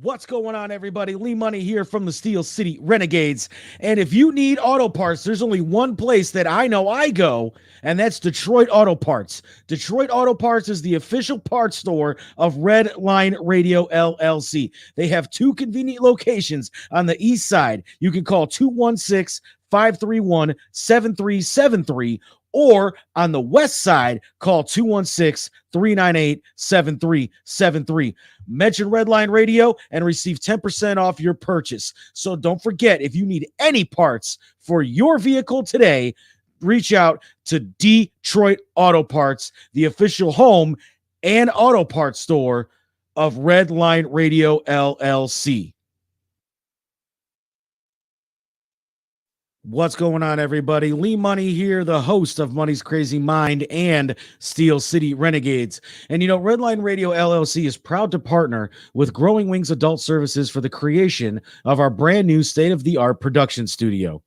What's going on, everybody? Lee Money here from the Steel City Renegades. And if you need auto parts, there's only one place that I know I go, and that's Detroit Auto Parts. Detroit Auto Parts is the official parts store of Red Line Radio LLC. They have two convenient locations on the east side. You can call 216-531-7373, or on the west side, call 216-398-7373. Mention Redline Radio and receive 10% off your purchase. So don't forget, if you need any parts for your vehicle today, reach out to Detroit Auto Parts, the official home and auto parts store of Redline Radio LLC. What's going on, everybody? Lee Money here, the host of Money's Crazy Mind and Steel City Renegades. And you know, Redline Radio LLC is proud to partner with Growing Wings Adult Services for the creation of our brand new state-of-the-art production studio.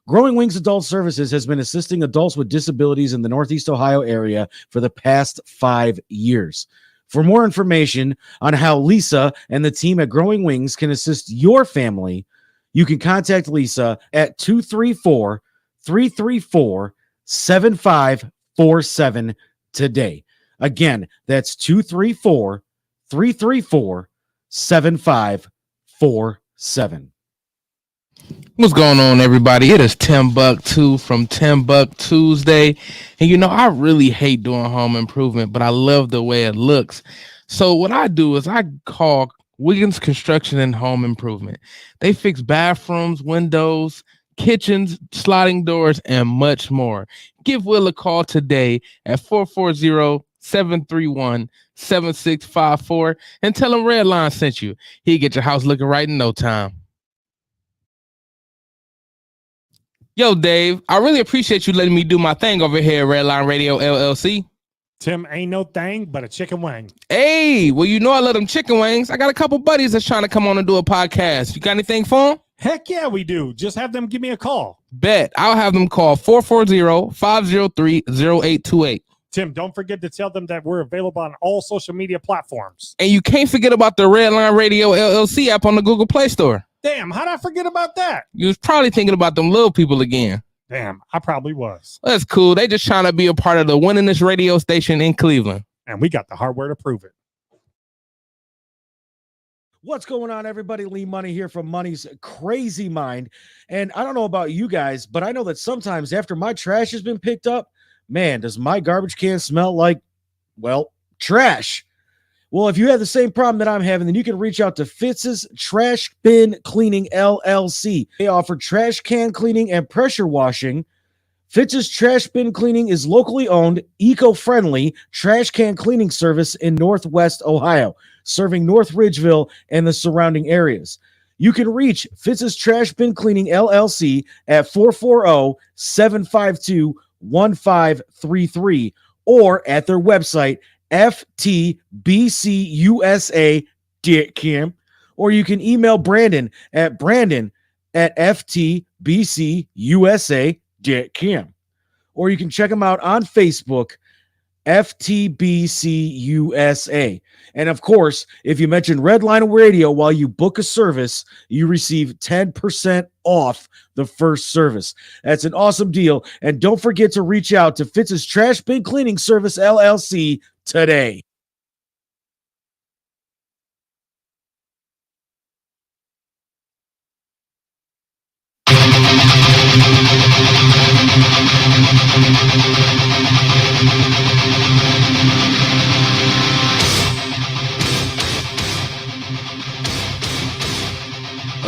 Growing Wings Adult Services has been assisting adults with disabilities in the Northeast Ohio area for the past 5 years. For more information on how Lisa and the team at Growing Wings can assist your family, you can contact Lisa at 234-334-7547 today. Again, that's 234-334-7547. What's going on, everybody? It is Tim Buck 2 from Tim Buck Tuesday. And you know, I really hate doing home improvement, but I love the way it looks. So what I do is I call Wiggins Construction and Home Improvement. They fix bathrooms, windows, kitchens, sliding doors, and much more. Give Will a call today at 440-731-7654 and tell him Redline sent you. He'll get your house looking right in no time. Yo, Dave, I really appreciate you letting me do my thing over here at Redline Radio LLC. Tim, ain't no thing but a chicken wing. Hey, well, you know I love them chicken wings. I got a couple buddies that's trying to come on and do a podcast. You got anything for them? Heck yeah, we do. Just have them give me a call. Bet. I'll have them call 440-503-0828. Tim, don't forget to tell them that we're available on all social media platforms. And you can't forget about the Redline Radio LLC app on the Google Play Store. Damn, how'd I forget about that? You was probably thinking about them little people again. Damn, I probably was. That's cool. They just trying to be a part of the winningest radio station in Cleveland. And we got the hardware to prove it. What's going on, everybody? Lee Money here from Money's Crazy Mind. And I don't know about you guys, but I know that sometimes after my trash has been picked up, man, does my garbage can smell like, well, trash. Well, if you have the same problem that I'm having, then you can reach out to Fitz's Trash Bin Cleaning LLC. They offer trash can cleaning and pressure washing. Fitz's Trash Bin Cleaning is locally owned, eco-friendly trash can cleaning service in Northwest Ohio, serving North Ridgeville and the surrounding areas. You can reach Fitz's Trash Bin Cleaning LLC at 440-752-1533 or at their website, ftbcusa.com, or you can email Brandon at brandon@ftbcusa.com, or you can check them out on Facebook, FTBCUSA. And of course, if you mention Redline Radio while you book a service, you receive 10% off the first service. That's an awesome deal. And don't forget to reach out to Fitz's Trash Bin Cleaning Service LLC today.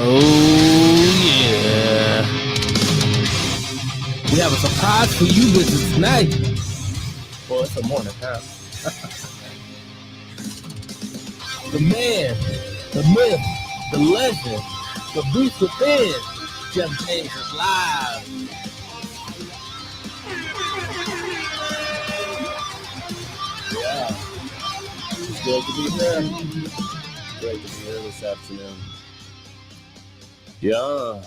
Oh, yeah. We have a surprise for you bitches tonight. Well, it's a morning time. The man, the myth, the legend, the beast within, Jeff James is live. Yeah. It's good to be here. Great to be here this afternoon. Yeah.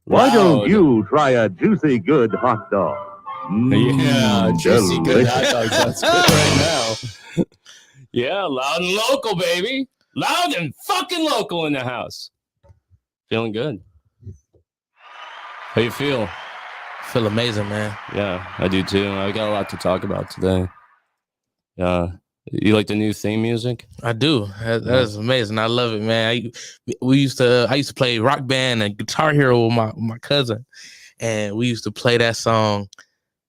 Why Wow. don't you try a juicy good hot dog? Yeah, juicy good delicious. hot dogs. That's good right now. Yeah, loud and local, baby. Loud and fucking local in the house. Feeling good. How you feel? Feel amazing, man. Yeah, I do too. I got a lot to talk about today. Yeah. You like the new theme music? I do. That is amazing. I love it, man. I used to play Rock Band and Guitar Hero with my cousin, and we used to play that song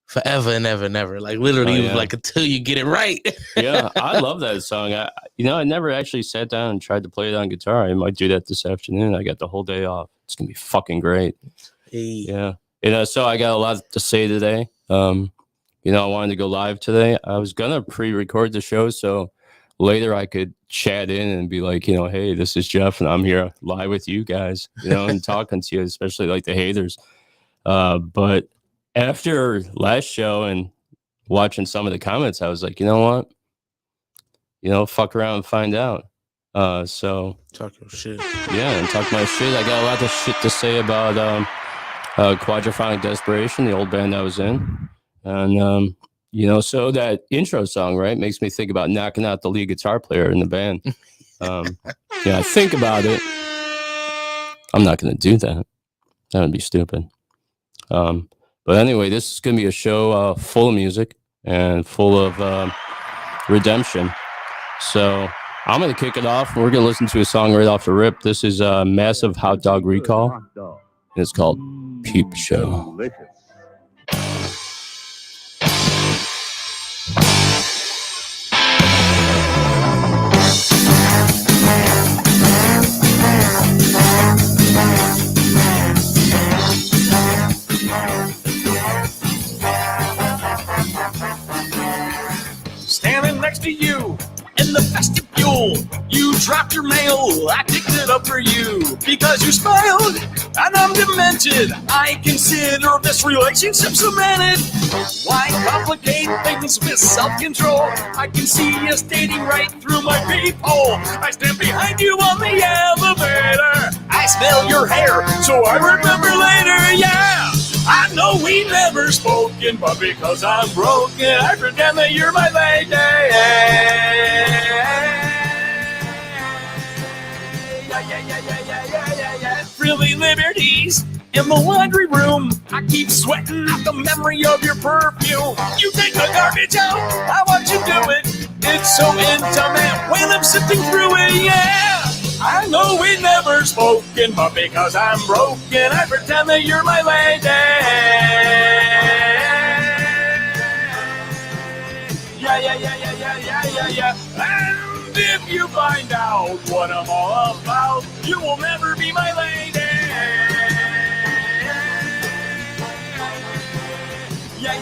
forever and ever and ever. Like literally, it was like until you get it right. Yeah, I love that song. I never actually sat down and tried to play it on guitar. I might do that this afternoon. I got the whole day off. It's gonna be fucking great. Hey. Yeah. So I got a lot to say today. I wanted to go live today. I was gonna pre-record the show so later I could chat in and be like, hey, this is Jeff and I'm here live with you guys, and talking to you, especially like the haters. But after last show and watching some of the comments, I was like, you know what? Fuck around and find out. So talk your shit. Yeah, and talk my shit. I got a lot of shit to say about Quadraphonic Desperation, the old band I was in. And, so that intro song, right, makes me think about knocking out the lead guitar player in the band. I think about it. I'm not going to do that. That would be stupid. But anyway, this is going to be a show full of music and full of redemption. So I'm going to kick it off. We're going to listen to a song right off the rip. This is Massive Hot Dog Recall. And it's called Peep Show. Delicious. Standing next to you in the vestibule, you dropped your mail, I picked it up for you because you smiled and I'm demented. I consider this relationship cemented. Why complicate things with self-control? I can see you staring right through my peephole. I stand behind you on the elevator. I smell your hair, so I remember later, yeah. I know we never spoken, but because I'm broken, I pretend that you're my lady. Yeah. Frilly liberties in the laundry room. I keep sweating at the memory of your perfume. You take the garbage out, I watch you do it. It's so intimate when I'm sifting through it, yeah. I know we never spoken, but because I'm broken, I pretend that you're my lady. Yeah. And if you find out what I'm all about, you will never be my lady. Yeah.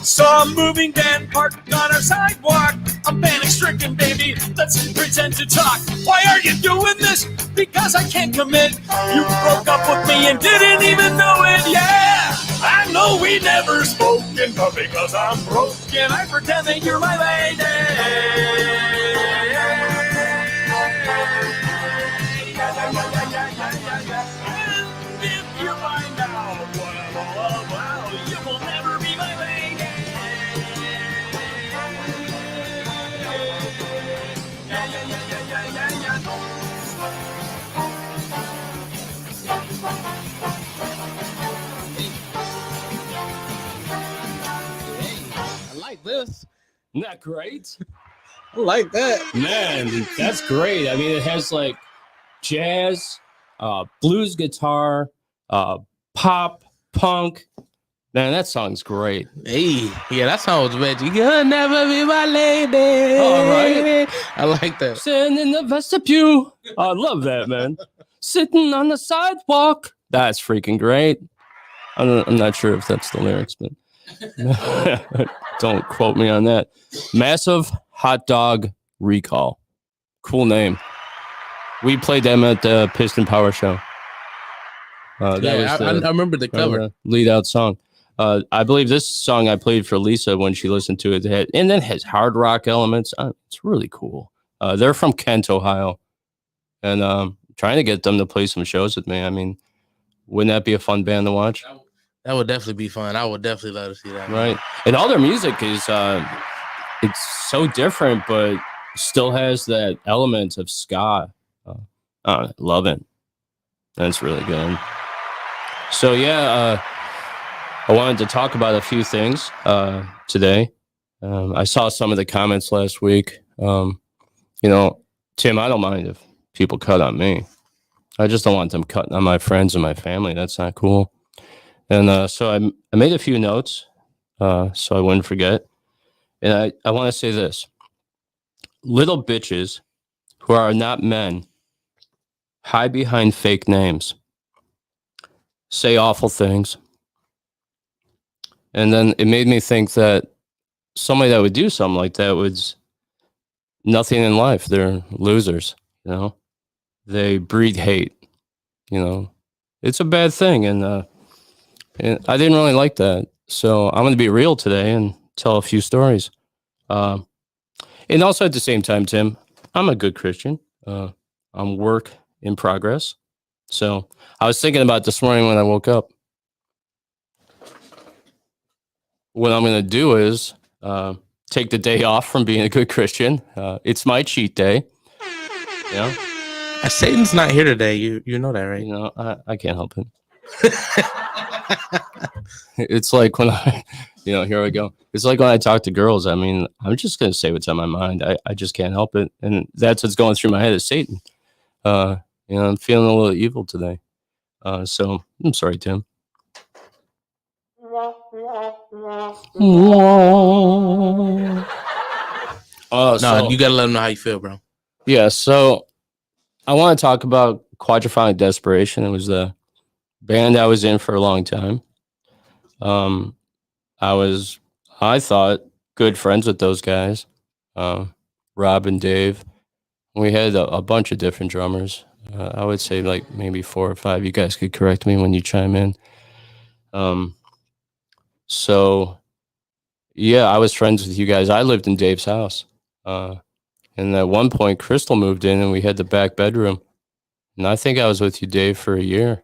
Saw a moving van parked on our sidewalk. I'm panic-stricken, baby. Let's pretend to talk. Why are you doing this? Because I can't commit. You broke up with me and didn't even know it, yeah. I know we never spoken, but because I'm broken, I pretend that you're my lady. And if you find out what I'm all about, you will never be my lady. I like this. Isn't that great? I like that. Man, that's great. I mean, it has like jazz, blues guitar, pop, punk. Man, that song's great. Hey, yeah, that song was magic. You'll never be my lady. All right. I like that. Sitting in the vestibule. I love that, man. Sitting on the sidewalk. That's freaking great. I'm not sure if that's the lyrics, but don't quote me on that. Massive Hot Dog Recall. Cool name. We played them at the Piston Power Show. That Yeah, was I remember the cover. lead out song. I believe this song I played for Lisa when she listened to it. And then has hard rock elements. It's really cool. They're from Kent, Ohio. And trying to get them to play some shows with me. I mean, wouldn't that be a fun band to watch? That would definitely be fun. I would definitely love to see that. Right. And all their music is it's so different, but still has that element of ska. Love it. That's really good. So yeah, I wanted to talk about a few things today. I saw some of the comments last week. Tim, I don't mind if people cut on me. I just don't want them cutting on my friends and my family. That's not cool. And so I made a few notes so I wouldn't forget. And I want to say this. Little bitches who are not men hide behind fake names, say awful things. And then it made me think that somebody that would do something like that was nothing in life. They're losers, They breed hate, It's a bad thing, and I didn't really like that. So I'm going to be real today and tell a few stories. And also at the same time, Tim, I'm a good Christian. I'm work in progress. So I was thinking about this morning when I woke up. What I'm going to do is take the day off from being a good Christian. It's my cheat day. Satan's not here today. You know that, right? I can't help it. It's like when here we go. It's like when I talk to girls. I mean, I'm just going to say what's on my mind. I just can't help it. And that's what's going through my head is Satan. I'm feeling a little evil today. So I'm sorry, Tim. No, you got to let them know how you feel, bro. Yeah, so I want to talk about Quadraphonic Desperation. It was the band I was in for a long time. I thought, good friends with those guys, Rob and Dave. We had a bunch of different drummers. I would say like maybe 4 or 5. You guys could correct me when you chime in. So, yeah, I was friends with you guys. I lived in Dave's house. And at one point, Crystal moved in and we had the back bedroom. And I think I was with you, Dave, for a year.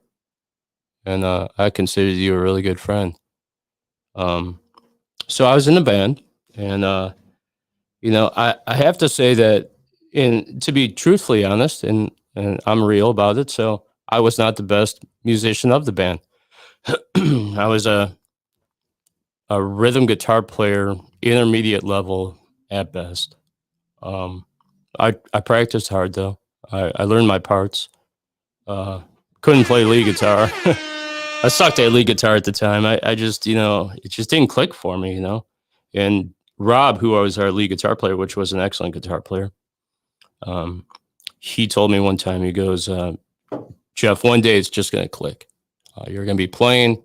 And I considered you a really good friend. So I was in the band. And, I have to say that, to be truthfully honest, and I'm real about it, so I was not the best musician of the band. I was a rhythm guitar player, intermediate level at best. I practiced hard though. I learned my parts. Couldn't play lead guitar. I sucked at lead guitar at the time. I just, it just didn't click for me, And Rob, who was our lead guitar player, which was an excellent guitar player, he told me one time, he goes, Jeff, one day it's just going to click. You're going to be playing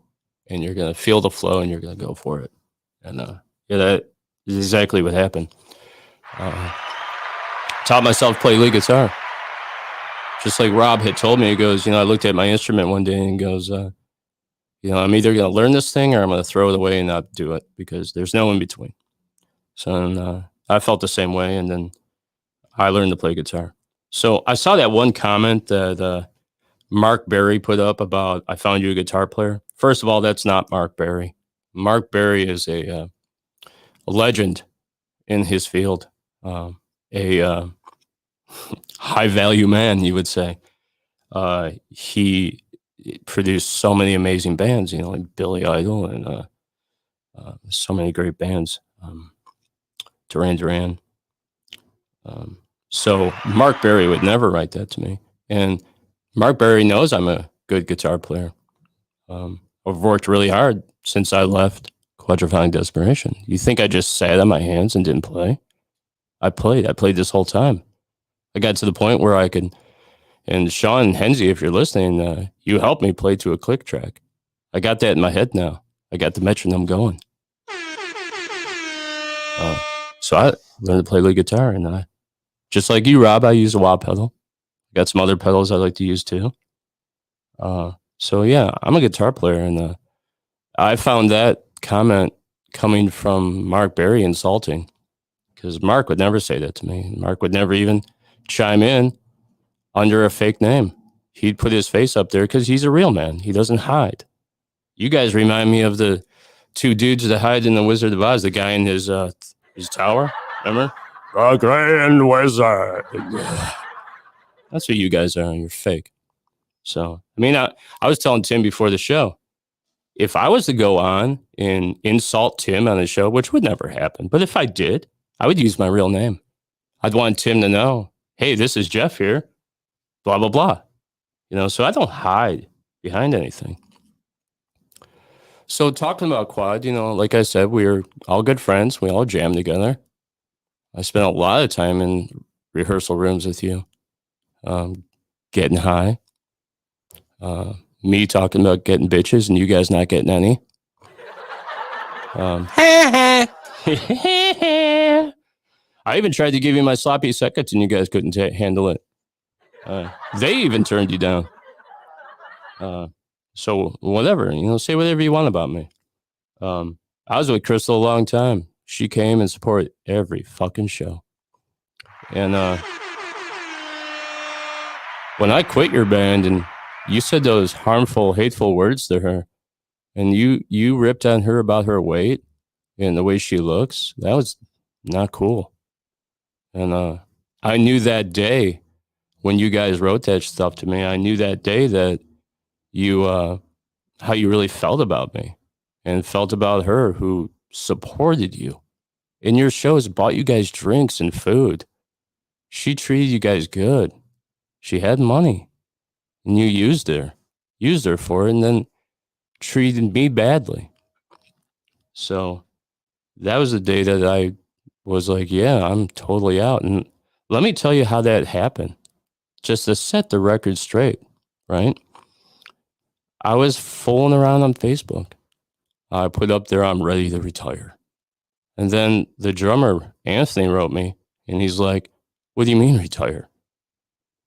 and you're going to feel the flow and you're going to go for it. And that is exactly what happened. Taught myself to play lead guitar. Just like Rob had told me, he goes, I looked at my instrument one day and he goes, I'm either going to learn this thing or I'm going to throw it away and not do it because there's no in between. So I felt the same way. And then I learned to play guitar. So I saw that one comment that Mark Berry put up about, I found you a guitar player. First of all, that's not Mark Berry. Mark Berry is a legend in his field, a high value man, you would say. He produced so many amazing bands, like Billy Idol and so many great bands, Duran Duran. So Mark Berry would never write that to me. And Mark Berry knows I'm a good guitar player. I've worked really hard since I left Quadraphonic Desperation. You think I just sat on my hands and didn't play? I played this whole time. I got to the point where I could, and Sean Henze, if you're listening, you helped me play to a click track. I got that in my head now. I got the metronome going. So I learned to play lead guitar, and just like you, Rob, I use a wah pedal. Got some other pedals I like to use too. So yeah, I'm a guitar player, and I found that comment coming from Mark Berry insulting, because Mark would never say that to me. Mark would never even chime in under a fake name. He'd put his face up there because he's a real man. He doesn't hide. You guys remind me of the two dudes that hide in the Wizard of Oz. The guy in his tower, remember? The Grand Wizard. That's what you guys are. You're fake. So, I mean, I was telling Tim before the show, if I was to go on and insult Tim on the show, which would never happen, but if I did, I would use my real name. I'd want Tim to know, hey, this is Jeff here, blah, blah, blah. You know, so I don't hide behind anything. So talking about Quad, you know, like I said, we were all good friends. We all jammed together. I spent a lot of time in rehearsal rooms with you, getting high. Me talking about getting bitches and you guys not getting any. I even tried to give you my sloppy seconds and you guys couldn't handle it. They even turned you down. So whatever, you know, say whatever you want about me. I was with Crystal a long time. She came and supported every fucking show. And when I quit your band and you said those harmful, hateful words to her, and you ripped on her about her weight and the way she looks, that was not cool. And I knew that day when you guys wrote that stuff to me, I knew that day that you, how you really felt about me and felt about her, who supported you in your shows, bought you guys drinks and food. She treated you guys good. She had money and you used her for it, and then treated me badly. So that was the day that I was like, yeah, I'm totally out. And let me tell you how that happened, just to set the record straight, right? I was fooling around on Facebook. I put up there, I'm ready to retire. And then the drummer, Anthony, wrote me, and he's like, what do you mean retire?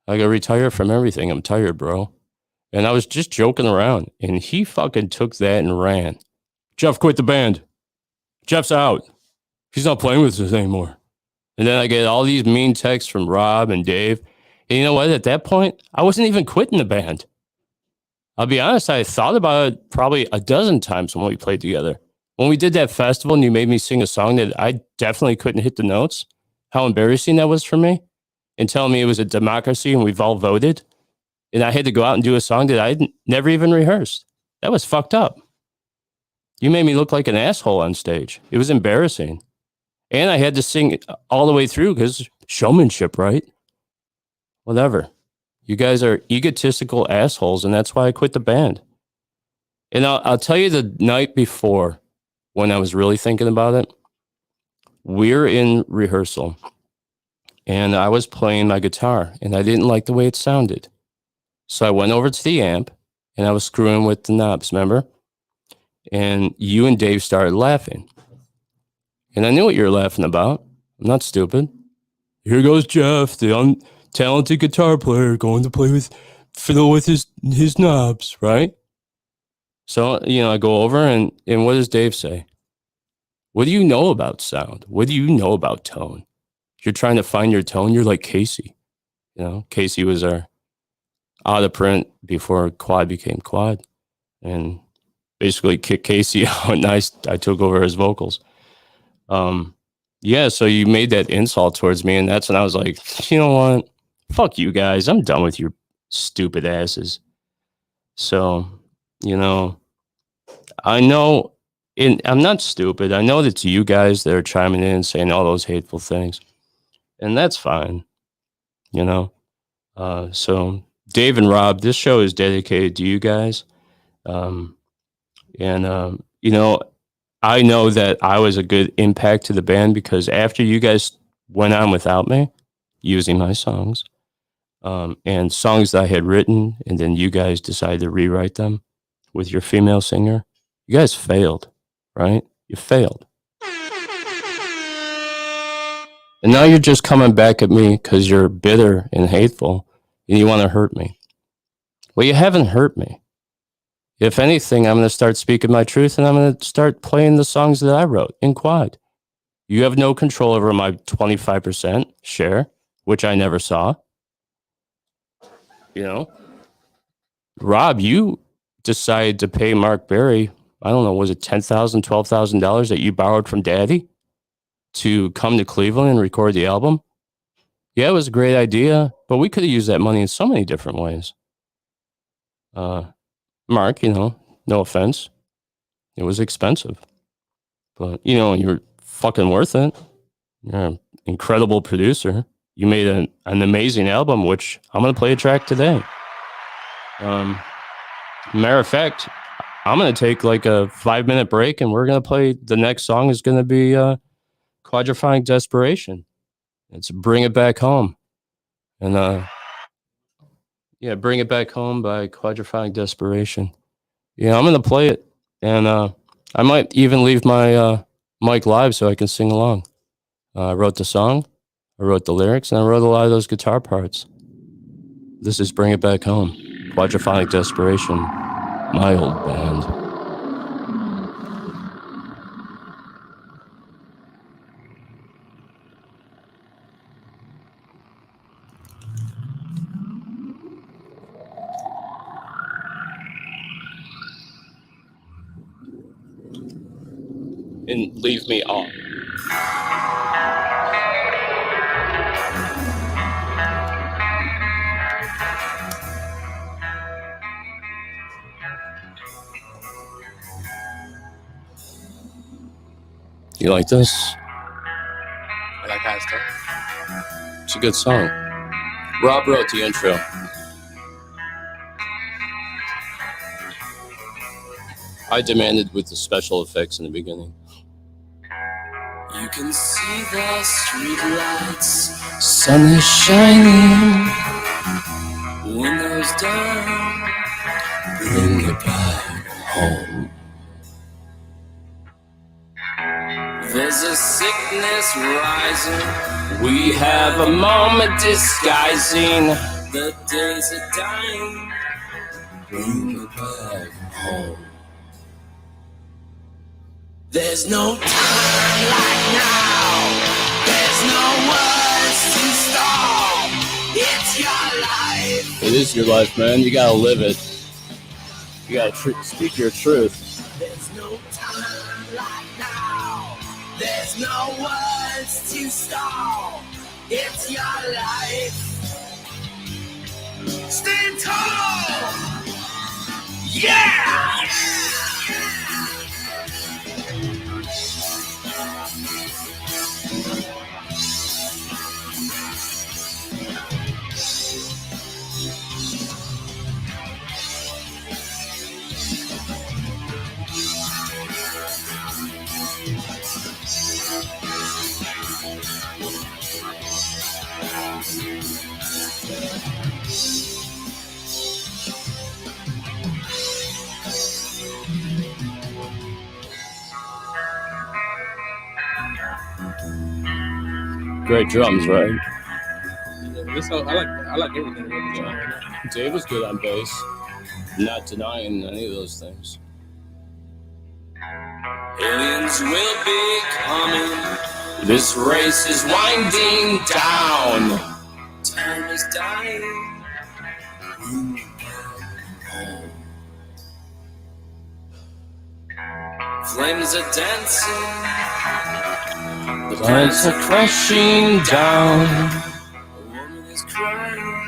I go, retire from everything. I'm tired, bro. And I was just joking around, and he fucking took that and ran. Jeff quit the band. Jeff's out. He's not playing with us anymore. And then I get all these mean texts from Rob and Dave. And you know what? At that point, I wasn't even quitting the band. I'll be honest, I thought about it probably a dozen times when we played together. When we did that festival and you made me sing a song that I definitely couldn't hit the notes, how embarrassing that was for me, and telling me it was a democracy and we've all voted, and I had to go out and do a song that I never even rehearsed. That was fucked up. You made me look like an asshole on stage. It was embarrassing. And I had to sing all the way through because showmanship, right? Whatever. You guys are egotistical assholes, and that's why I quit the band. And I'll tell you, the night before, when I was really thinking about it, we're in rehearsal, and I was playing my guitar, and I didn't like the way it sounded. So I went over to the amp, and I was screwing with the knobs, remember? And you and Dave started laughing. And I knew what you were laughing about. I'm not stupid. Here goes Jeff, the untalented guitar player, going to play with, fiddle with his knobs, right? So, you know, I go over and what does Dave say? What do you know about sound? What do you know about tone? You're trying to find your tone. You're like Casey. You know, Casey was our out of print before Quad became Quad, and basically kicked Casey out, and I took over his vocals. Yeah, so you made that insult towards me, and that's when I was like, you know what? Fuck you guys. I'm done with your stupid asses. So, you know, I know, and I'm not stupid. I know that it's you guys that are chiming in and saying all those hateful things, and that's fine, you know. So Dave and Rob, this show is dedicated to you guys. You know, I know that I was a good impact to the band because after you guys went on without me, using my songs, and songs that I had written, and then you guys decided to rewrite them, with your female singer. You guys failed, right? You failed. And now you're just coming back at me because you're bitter and hateful and you want to hurt me. Well, you haven't hurt me. If anything, I'm going to start speaking my truth and I'm going to start playing the songs that I wrote in quad. You have no control over my 25% share, which I never saw. You know? Rob, you decided to pay Mark Berry, I don't know, was it $10,000, $12,000 that you borrowed from Daddy to come to Cleveland and record the album? Yeah, it was a great idea, but we could have used that money in so many different ways. Mark, you know, no offense. It was expensive. But, you know, you're fucking worth it. You're an incredible producer. You made an amazing album, which I'm going to play a track today. Matter of fact, I'm going to take like a 5-minute break and we're going to play, the next song is going to be Quadraphonic Desperation. It's Bring It Back Home. And yeah, Bring It Back Home by Quadraphonic Desperation. Yeah, I'm going to play it. And I might even leave my mic live so I can sing along. I wrote the song, I wrote the lyrics, and I wrote a lot of those guitar parts. This is Bring It Back Home, Quadraphonic Desperation, my old band. And leave me on. You like this? I like how it's done. It's a good song. Rob wrote the intro. I demanded with the special effects in the beginning. You can see the street lights, sun is shining, windows down, bring it back home. There's a sickness rising, we have a moment disguising, the days are dying, bring it back home. There's no time like now. There's no words to stall. It's your life. It is your life, man. You gotta live it. You gotta speak your truth. There's no time like now. There's no words to stall. It's your life. Stand tall. Yeah. Great drums, right? I like everything. Dave was good on bass. Not denying any of those things. Aliens will be coming. This race is winding down. Time is dying. Flames are dancing. The plants are crashing down. A woman is crying.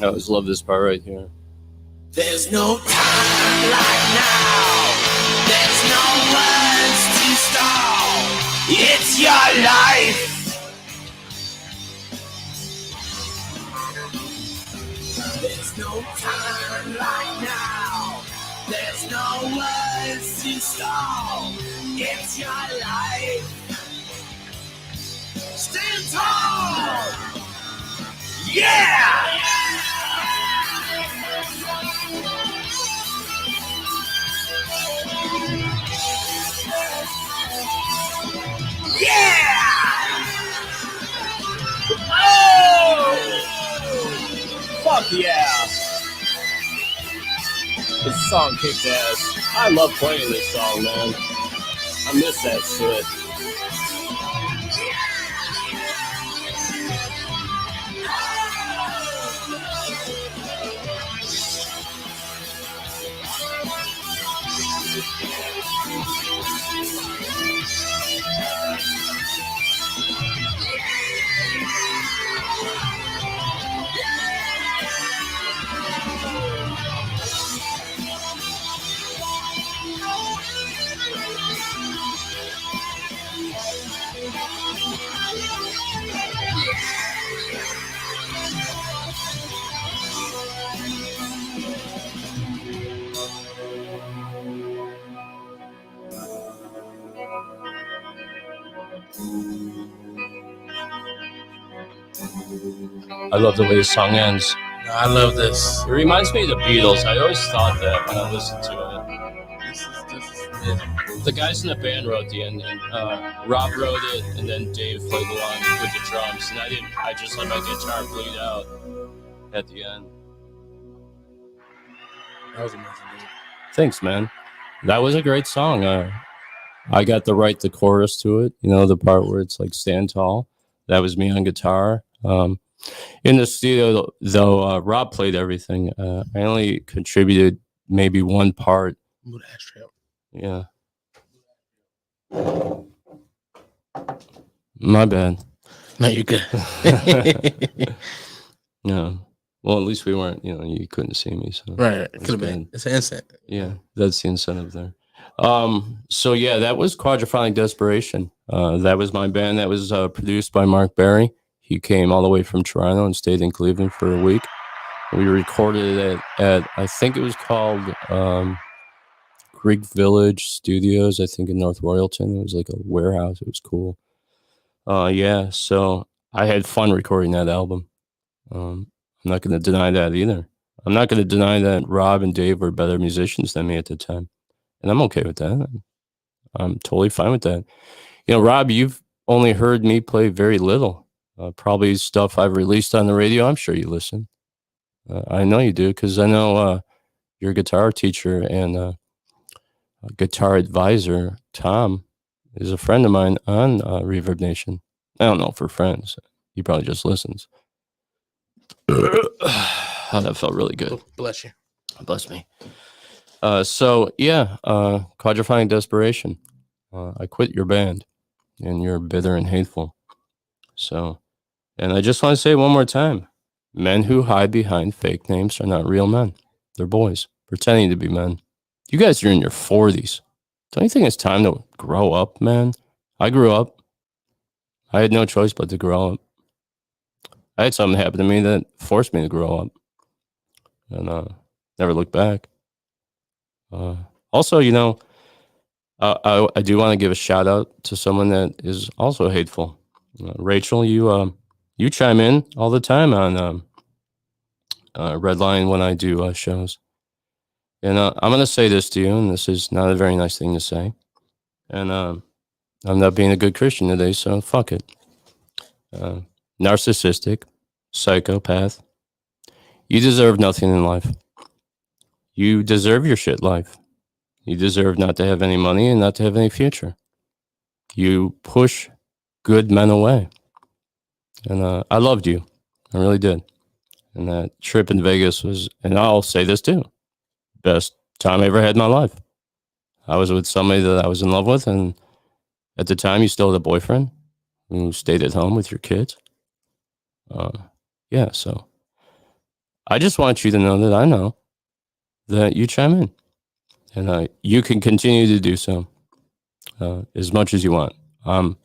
I always love this part right here. There's no time like now. There's no words to stall. It's your life. There's no time like now. There's no words to stall. It's your life. Stand tall. Yeah. Fuck yeah! This song kicked ass. I love playing this song, man. I miss that shit. I love the way the song ends. I love this. It reminds me of the Beatles. I always thought that when I listened to it. The guys in the band wrote the ending. Rob wrote it, and then Dave played along with the drums. And I just let my guitar bleed out at the end. That was amazing, dude. Thanks, man. That was a great song. I got to write the chorus to it. You know, the part where it's like stand tall. That was me on guitar. In the studio, though, Rob played everything. I only contributed maybe one part. Move the ashtray up. Yeah. My bad. No, you're good. Yeah. Well, at least we weren't, you couldn't see me. So Right. Could have been. It's an instant. Yeah, that's the incentive there. So yeah, that was Quadraphonic Desperation. That was my band. That was produced by Mark Berry. He came all the way from Toronto and stayed in Cleveland for a week. We recorded it at I think it was called Greek Village Studios, I think in North Royalton. It was like a warehouse. It was cool. Yeah, so I had fun recording that album. I'm not going to deny that either. I'm not going to deny that Rob and Dave were better musicians than me at the time. And I'm okay with that. I'm totally fine with that. Rob, you've only heard me play very little. Probably stuff I've released on the radio. I'm sure you listen. I know you do because I know your guitar teacher and guitar advisor, Tom, is a friend of mine on Reverb Nation. I don't know if we're friends. He probably just listens. Oh, that felt really good. Bless you. Bless me. So, yeah, Quadraphonic Desperation. I quit your band, and you're bitter and hateful. So, and I just want to say one more time, men who hide behind fake names are not real men. They're boys, pretending to be men. You guys are in your 40s. Don't you think it's time to grow up, man? I grew up. I had no choice but to grow up. I had something happen to me that forced me to grow up. And never look back. Also, I do want to give a shout out to someone that is also hateful. Rachel, you chime in all the time on Redline when I do shows. And I'm going to say this to you, and this is not a very nice thing to say. And I'm not being a good Christian today, so fuck it. Narcissistic, psychopath. You deserve nothing in life. You deserve your shit life. You deserve not to have any money and not to have any future. You push good men away. And I loved you. I really did. And that trip in Vegas was, and I'll say this too, best time I ever had in my life. I was with somebody that I was in love with, and at the time you still had a boyfriend who stayed at home with your kids. Yeah, so I just want you to know that I know that you chime in. And you can continue to do so as much as you want. I'm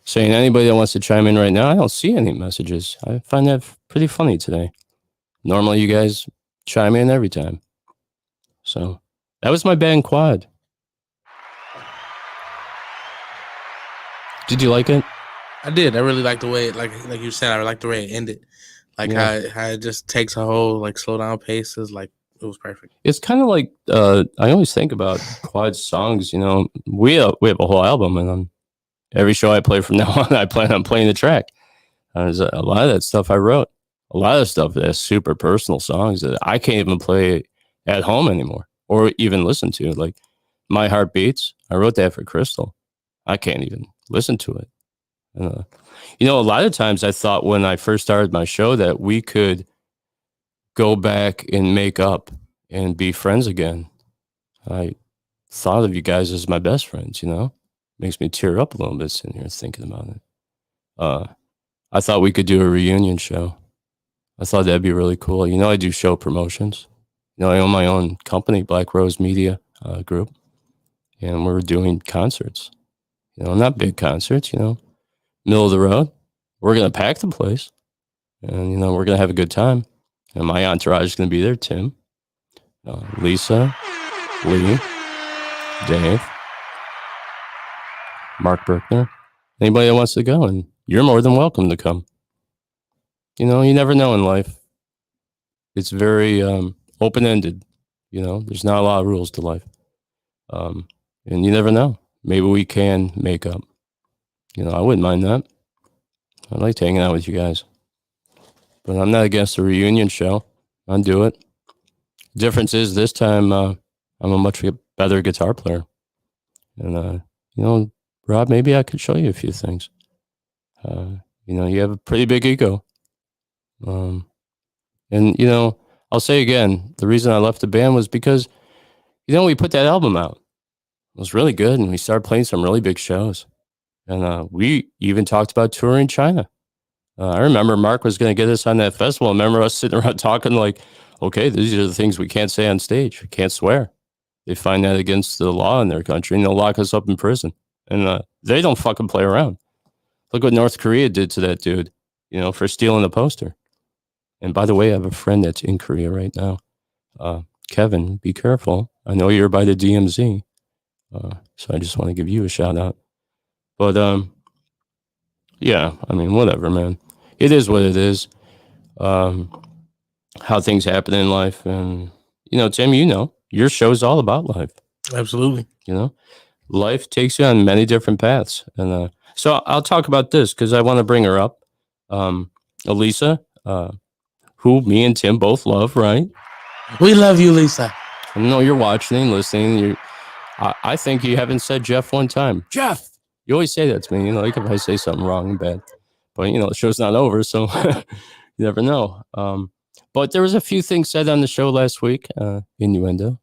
saying anybody that wants to chime in right now, I don't see any messages. I find that pretty funny today. Normally you guys chime in every time. So that was my band Quad. Did you like it? I did. I really like the way it, like you said, I like the way it ended. Like how it just takes a whole like slow down paces, like It was perfect. It's kind of like I always think about Quad's songs. You know, we have a whole album, and every show I play from now on, I plan on playing the track. There's a lot of that stuff I wrote. A lot of stuff that's super personal songs that I can't even play at home anymore, or even listen to. Like My Heart Beats, I wrote that for Crystal. I can't even listen to it. You know, a lot of times I thought when I first started my show that we could go back and make up and be friends again. I thought of you guys as my best friends, you know? Makes me tear up a little bit sitting here thinking about it. I thought we could do a reunion show. I thought that'd be really cool. You know, I do show promotions. You know, I own my own company, Black Rose Media Group, and we're doing concerts. You know, not big concerts, you know, middle of the road. We're going to pack the place, and, you know, we're going to have a good time. And my entourage is going to be there, Tim, Lisa, Lee, Dave, Mark Berkner, anybody that wants to go, and you're more than welcome to come. You know, you never know in life. It's very open-ended. You know, there's not a lot of rules to life. And you never know. Maybe we can make up. You know, I wouldn't mind that. I liked hanging out with you guys. But I'm not against a reunion show. I'll do it. Difference is this time I'm a much better guitar player. And, you know, Rob, maybe I could show you a few things. You know, you have a pretty big ego. And, you know, I'll say again, the reason I left the band was because, you know, we put that album out. It was really good, and we started playing some really big shows. And we even talked about touring China. I remember Mark was going to get us on that festival. I remember us sitting around talking like, okay, these are the things we can't say on stage. We can't swear. They find that against the law in their country, and they'll lock us up in prison. And they don't fucking play around. Look what North Korea did to that dude, you know, for stealing the poster. And by the way, I have a friend that's in Korea right now. Kevin, be careful. I know you're by the DMZ. So I just want to give you a shout out. But, yeah, I mean, whatever, man. It is what it is. How things happen in life. And, you know, Tim, you know, your show's all about life. Absolutely. You know, life takes you on many different paths. And so I'll talk about this because I want to bring her up. Elisa, who me and Tim both love, right? We love you, Lisa. I know you're watching and listening. I think you haven't said Jeff one time. Jeff! You always say that to me, you know, like if I say something wrong and bad. But, you know, the show's not over, so you never know. But there was a few things said on the show last week. Innuendo.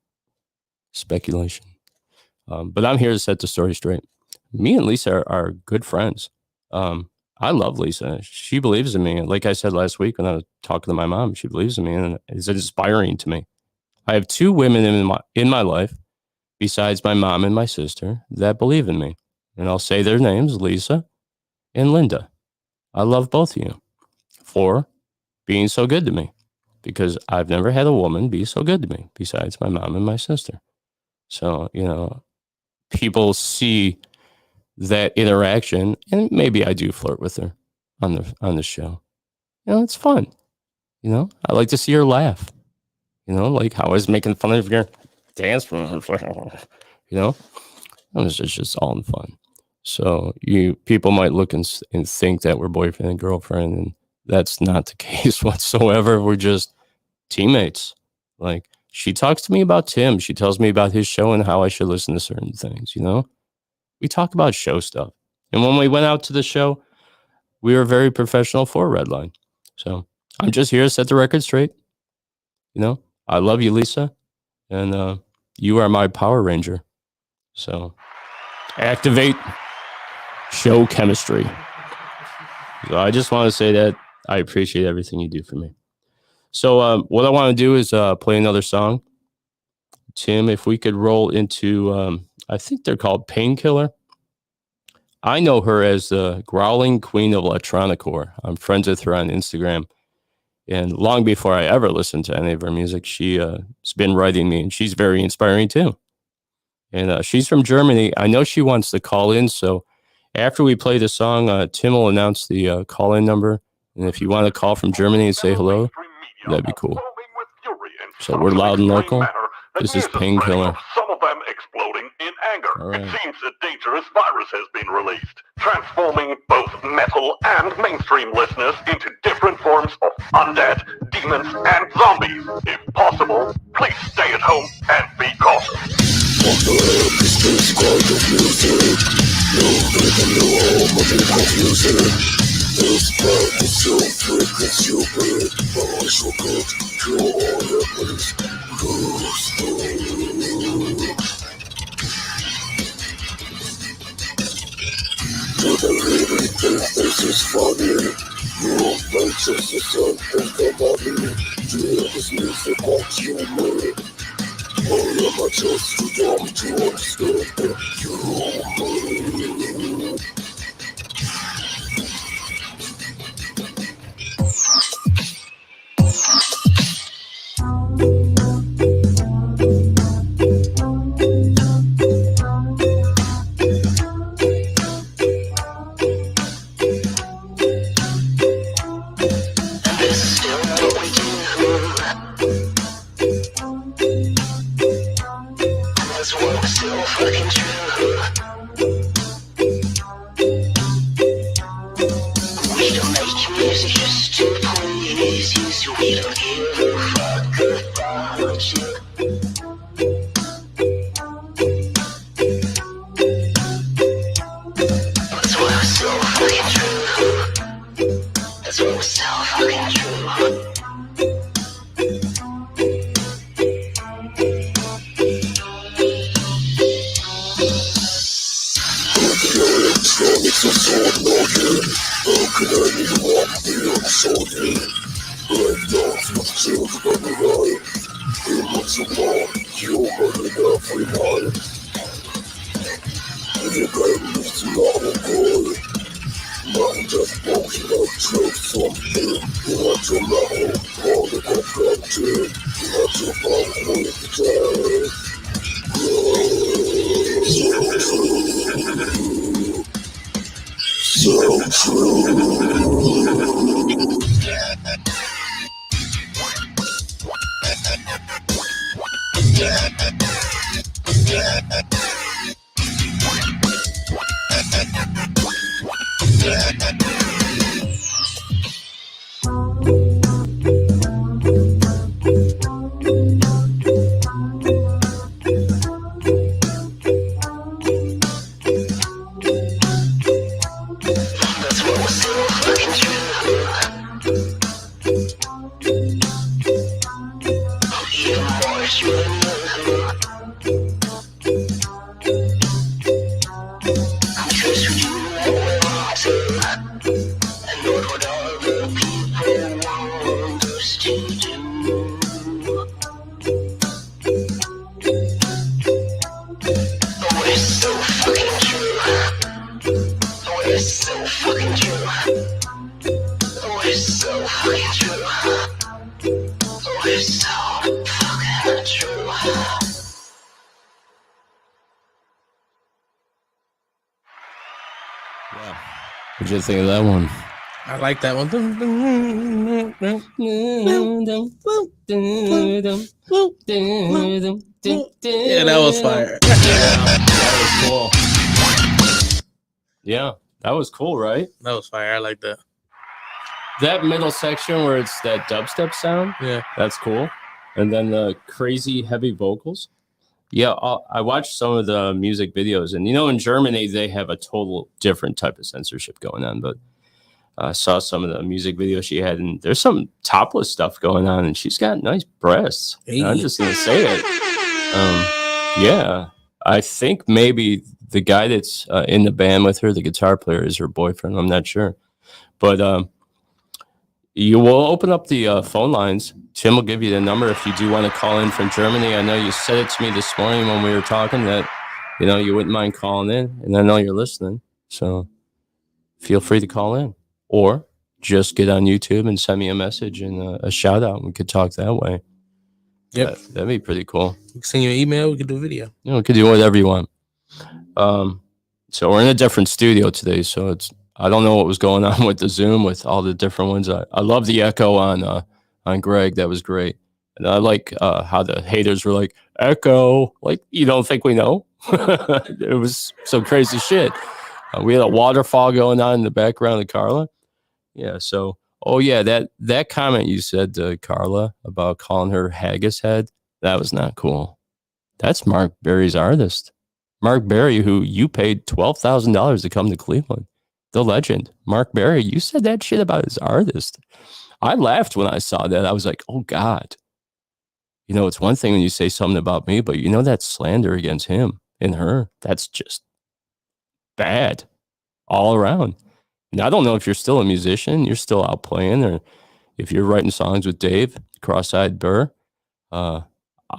Speculation. But I'm here to set the story straight. Me and Lisa are good friends. I love Lisa. She believes in me. Like I said last week when I was talking to my mom, she believes in me, and it's inspiring to me. I have two women in my life, besides my mom and my sister, that believe in me. And I'll say their names, Lisa and Linda. I love both of you for being so good to me, because I've never had a woman be so good to me besides my mom and my sister. So, you know, people see that interaction, and maybe I do flirt with her on the show. You know, it's fun. You know, I like to see her laugh. You know, like how I was making fun of your dance. You know, it's just all in fun. So people might look and think that we're boyfriend and girlfriend, and that's not the case whatsoever. We're just teammates. Like, she talks to me about Tim. She tells me about his show and how I should listen to certain things, you know? We talk about show stuff. And when we went out to the show, we were very professional for Redline. So I'm just here to set the record straight. You know, I love you, Lisa. And you are my Power Ranger. So activate show chemistry. So I just want to say that I appreciate everything you do for me. So what I want to do is play another song. Tim, if we could roll into, I think they're called Painkiller. I know her as the growling queen of electronicore. I'm friends with her on Instagram. And long before I ever listened to any of her music, she's been writing me, and she's very inspiring too. And she's from Germany. I know she wants to call in, so after we play the song, Tim will announce the call-in number. And if you want to call from Germany and say hello, that'd be cool. So we're loud and local. This is Painkiller. Some of them exploding in anger. All right. It seems a dangerous virus has been released, transforming both metal and mainstream listeners into different forms of undead, demons, and zombies. If possible, please stay at home and be cautious. What'd you think of that one? I like that one. Yeah, that was fire. That was cool. Yeah, that was cool, right? That was fire. I like that. That middle section where it's that dubstep sound, Yeah. that's cool. And then the crazy heavy vocals. Yeah, I watched some of the music videos, and in Germany they have a total different type of censorship going on. But I saw some of the music videos she had, and there's some topless stuff going on, and she's got nice breasts. Hey. I'm just gonna say it. Yeah, I think maybe the guy that's in the band with her, the guitar player, is her boyfriend. I'm not sure, but you will open up the phone lines. Tim will give you the number if you do want to call in from Germany. I know you said it to me this morning when we were talking that, you wouldn't mind calling in, and I know you're listening. So feel free to call in or just get on YouTube and send me a message and a shout out. We could talk that way. Yep. That'd be pretty cool. We can send you an email. We can do a video. We could do whatever you want. So we're in a different studio today. So I don't know what was going on with the Zoom with all the different ones. I love the echo on Greg. That was great. And I like how the haters were like, Echo, like, you don't think we know? It was some crazy shit. We had a waterfall going on in the background of Carla. Yeah, so, oh yeah, that comment you said to Carla about calling her Haggis Head, that was not cool. That's Mark Berry's artist. Mark Berry, who you paid $12,000 to come to Cleveland. The legend. Mark Berry, you said that shit about his artist. I laughed when I saw that. I was like, oh God. You know, it's one thing when you say something about me, but you know that's slander against him and her. That's just bad all around. And I don't know if you're still a musician, you're still out playing, or if you're writing songs with Dave, Cross-Eyed Burr. I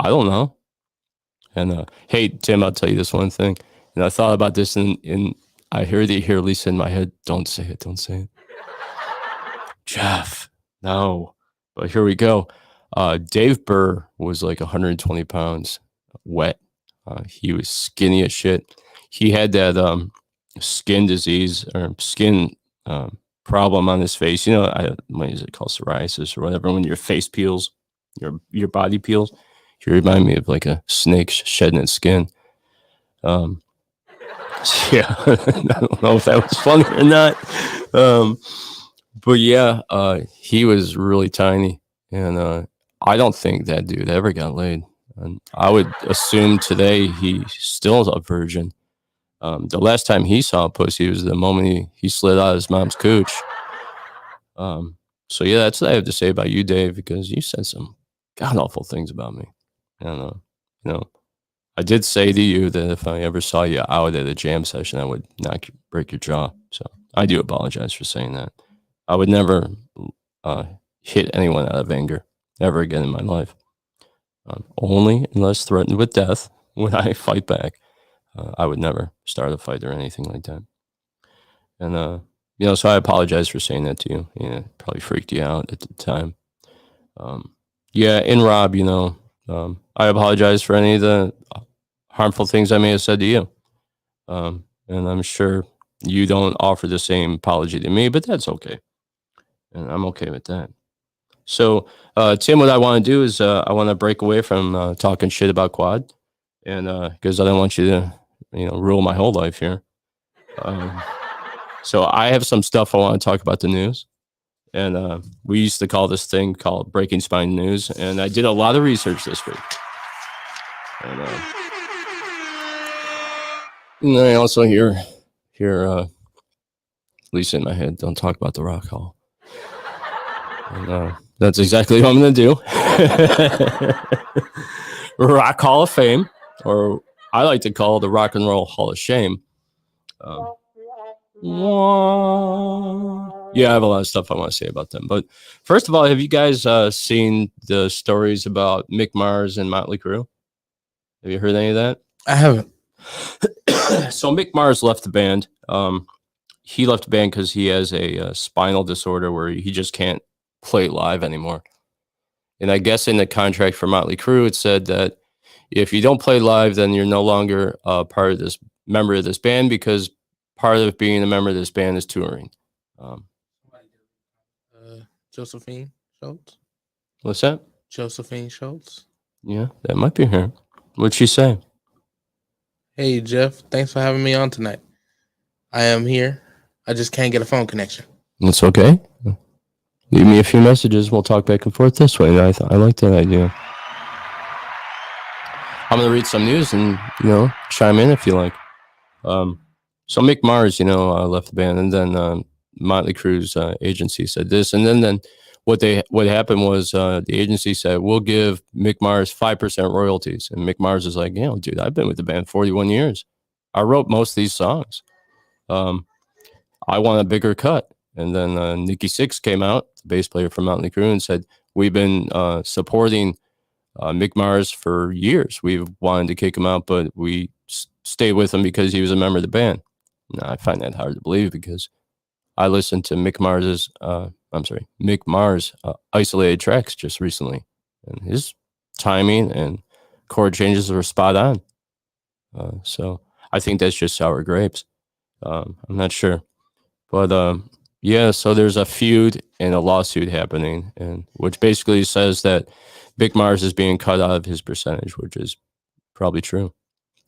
don't know. And hey, Tim, I'll tell you this one thing. And I thought about this, and I heard it here, Lisa, in my head. Don't say it. Don't say it. Jeff, no. But here we go. Dave Burr was like 120 pounds wet. He was skinny as shit. He had that skin disease or skin problem on his face. You know, what is it called? Psoriasis or whatever. When your face peels, your body peels. You remind me of like a snake shedding its skin. Yeah, I don't know if that was funny or not. But yeah, he was really tiny, and I don't think that dude ever got laid. And I would assume today he still is a virgin. The last time he saw a pussy was the moment he slid out of his mom's cooch. So yeah, that's what I have to say about you, Dave, because you said some god awful things about me. And you know, I did say to you that if I ever saw you out at a jam session, I would break your jaw. So I do apologize for saying that. I would never hit anyone out of anger ever again in my life. Only unless threatened with death would I fight back. I would never start a fight or anything like that. And you know, so I apologize for saying that to you. Yeah, probably freaked you out at the time. Yeah, and Rob, you know, I apologize for any of the harmful things I may have said to you. And I'm sure you don't offer the same apology to me, but that's okay. And I'm okay with that. So, Tim, what I want to do is I want to break away from talking shit about Quad, and because I don't want you to, you know, rule my whole life here. So I have some stuff I want to talk about the news. And we used to call this thing called Breaking Spine News. And I did a lot of research this week. And I also hear Lisa in my head, don't talk about the Rock Hall. And that's exactly what I'm going to do. Rock Hall of Fame, or I like to call it the Rock and Roll Hall of Shame. Yeah, I have a lot of stuff I want to say about them. But first of all, have you guys seen the stories about Mick Mars and Motley Crue? Have you heard any of that? I haven't. So Mick Mars left the band. He left the band because he has a spinal disorder where he just can't play live anymore. And I guess in the contract for Motley Crue, it said that if you don't play live, then you're no longer part of this member of this band, because part of being a member of this band is touring. Josephine Schultz. What's that? Josephine Schultz. Yeah, that might be her. What'd she say? Hey, Jeff. Thanks for having me on tonight. I am here. I just can't get a phone connection. It's okay. Leave me a few messages. We'll talk back and forth this way. I like that idea. I'm going to read some news and, you know, chime in if you like. So Mick Mars, you know, left the band, and then Motley Crue's agency said this, and then what happened was the agency said, we'll give Mick Mars 5% royalties, and Mick Mars is like, you know, dude, I've been with the band 41 years. I wrote most of these songs. I want a bigger cut. And then Nikki Sixx came out, the bass player from Motley Crue, and said, we've been supporting Mick Mars for years. We've wanted to kick him out, but we stayed with him because he was a member of the band. Now, I find that hard to believe because I listened to Mick Mars' isolated tracks just recently, and his timing and chord changes were spot on. So I think that's just sour grapes. I'm not sure, but Yeah, so there's a feud and a lawsuit happening, and which basically says that Mick Mars is being cut out of his percentage, which is probably true.